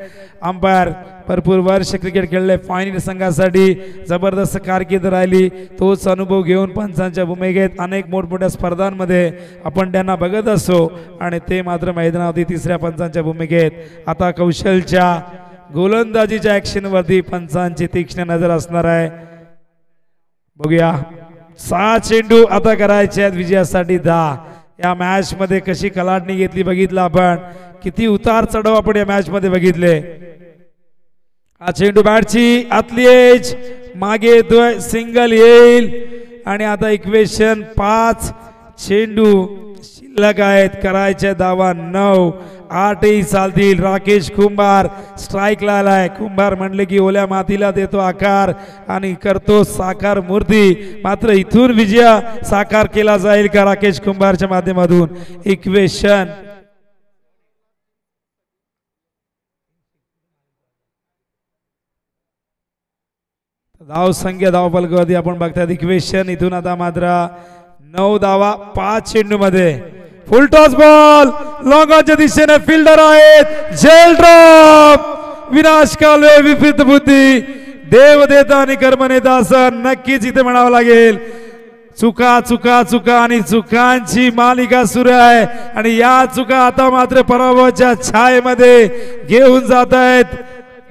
अंपायर, भरपूर वर्ष क्रिकेट खेळले, फायनल संघासाठी जबरदस्त कारकीर्द राहिली. तोच अनुभव घेऊन पंचांच्या भूमिकेत अनेक मोठमोठ्या स्पर्धांमध्ये आपण त्यांना बघत असतो. आणि ते मात्र मैदानावरती तिसऱ्या पंचांच्या भूमिकेत. आता कौशलच्या गोलंदाजीच्या ऍक्शन वरती पंचांची तीक्ष्ण नजर असणार आहे. बघूया. 6 चेंडू आता करायचे आहेत विजयासाठी 10. या मॅच मध्ये कशी कलाटणी घेतली बघितलं आपण, किती उतार चढाव आपण या मॅच मध्ये बघितले. हा चेंडू बॅटची आतली एज मागे येतोय, सिंगल येईल. आणि आता इक्वेशन 5 चेंडू शिल्लक आहेत, करायचे धावा 9. 8ही चालतील. राकेश कुंभार स्ट्राईकला आलाय. कुंभार म्हणले की ओल्या मातीला देतो आकार आणि करतो साकार मूर्ती. मात्र इथून विजय साकार केला जाईल का राकेश कुंभारच्या माध्यमातून. इक्वेशन धाव संख्या धावफलकावरती आपण बघतात इक्वेशन. इथून आता मात्र 9 धावा 5 चेंडू मध्ये. फुल टॉस बॉल लॉंगॉनच्या दिशेने फिल्डर आहेत. झेल ड्रॉप. विनाश कालवे विपरीत बुद्धी. देव देता आणि कर्म नेता असं नक्कीच इथे म्हणावं लागेल. चुका चुका चुका आणि चुकांची मालिका सुरू आहे. आणि या चुका आता मात्र पराभवाच्या छायेमध्ये घेऊन जात आहेत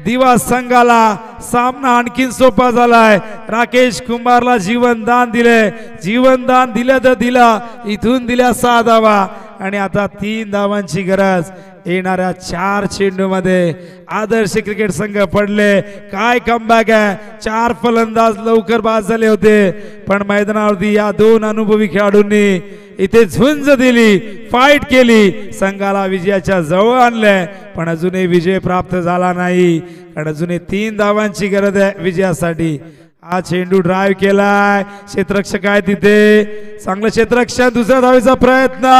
दिवा संघाला. सामना आणखीन सोपा झालाय. राकेश कुंभारला जीवनदान दिले. जीवनदान दिलं तर दिला. इथून दिल्या 6 धावा आणि आता 3 धावांची गरज. येणाऱ्या 4 चेंडूमध्ये आदर्श क्रिकेट संघ पडले. काय कमबॅक आहे. 4 फलंदाज लवकर बाद झाले होते, पण मैदानावरती या 2 अनुभवी खेळाडूंनी इथे झुंज दिली, फाईट केली, संघाला विजयाच्या जवळ आणले. पण अजूनही विजय प्राप्त झाला नाही, कारण अजूनही 3 धावांची गरज आहे विजयासाठी. हा चेंडू ड्राईव्ह केलाय, क्षेत्ररक्षक आहे तिथे, चांगलं क्षेत्ररक्षण. दुसऱ्या धावेचा प्रयत्न,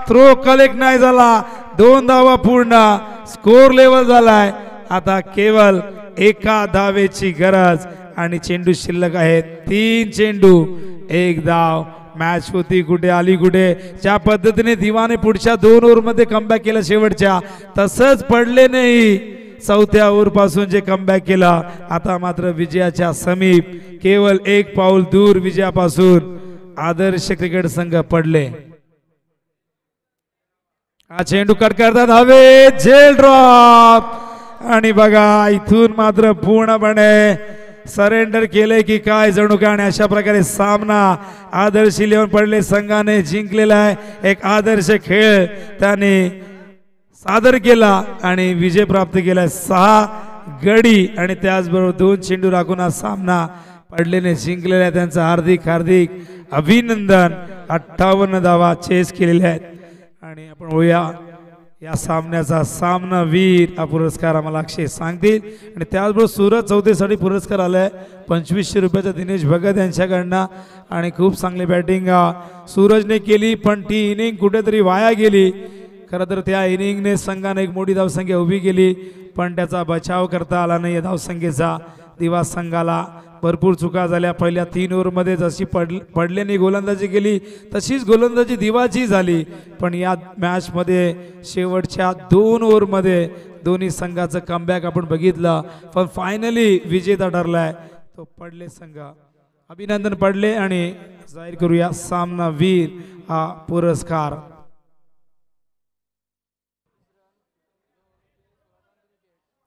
थ्रो कलेक्ट नाही झाला. 2 धावा पूर्ण, स्कोर लेवल झालाय. आता केवळ 1 धावेची गरज आणि चेंडू शिल्लक आहे. 3 चेंडू 1 धाव. मॅच होती कुठे, आली कुठे. ज्या पद्धतीने दिवाने पुढच्या 2 ओव्हरमध्ये कमबॅक केलं शेवटच्या, तसंच पडले नाही. 4थ्या ओव्हर पासून जे कमबॅक केला, आता मात्र विजयाच्या समीप, केवळ 1 पाऊल दूर विजयापासून आदर्श क्रिकेट संघ पडले. हा चेंडू कट करतात हवे, झेल ड्रॉप. आणि बघा इथून मात्र पूर्णपणे सरेंडर केले की काय जणू काय. आणि अशा प्रकारे सामना आदर्श 11 पडले संघाने जिंकलेला आहे. एक आदर्श खेळ त्याने सादर केला आणि विजय प्राप्त केला. 6 गडी आणि त्याचबरोबर 2 चेंडू राखून हा सामना पडलेने जिंकलेला आहे. त्यांचं हार्दिक हार्दिक अभिनंदन. 58 धावा चेस केलेल्या आहेत. आणि आपण होऊया या सामन्याचा सामनावीर हा पुरस्कार आम्हाला अक्षय सांगतील. आणि त्याचबरोबर सुरत चौथीसाठी पुरस्कार आलाय 2500 रुपयाचा दिनेश भगत यांच्याकडनं. आणि खूप चांगली बॅटिंग सूरजने केली, पण ती इनिंग कुठेतरी वाया गेली. खरं तर त्या इनिंगने संघाने एक मोठी धावसंख्या उभी केली, पण त्याचा बचाव करता आला नाही. धावसंख्येचा दिवा संघाला भरपूर चुका झाल्या. पहिल्या 3 ओव्हरमध्ये जशी पडल्याने गोलंदाजी केली तशीच गोलंदाजी दिवाची झाली. पण या मॅचमध्ये शेवटच्या 2 ओव्हरमध्ये दोन्ही संघाचं कमबॅक आपण बघितलं, पण फायनली विजेता ठरलाय तो पडले संघ. अभिनंदन पडले. आणि जाहीर करूया सामनावीर हा पुरस्कार.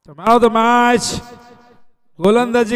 मॅच गोलंदाजी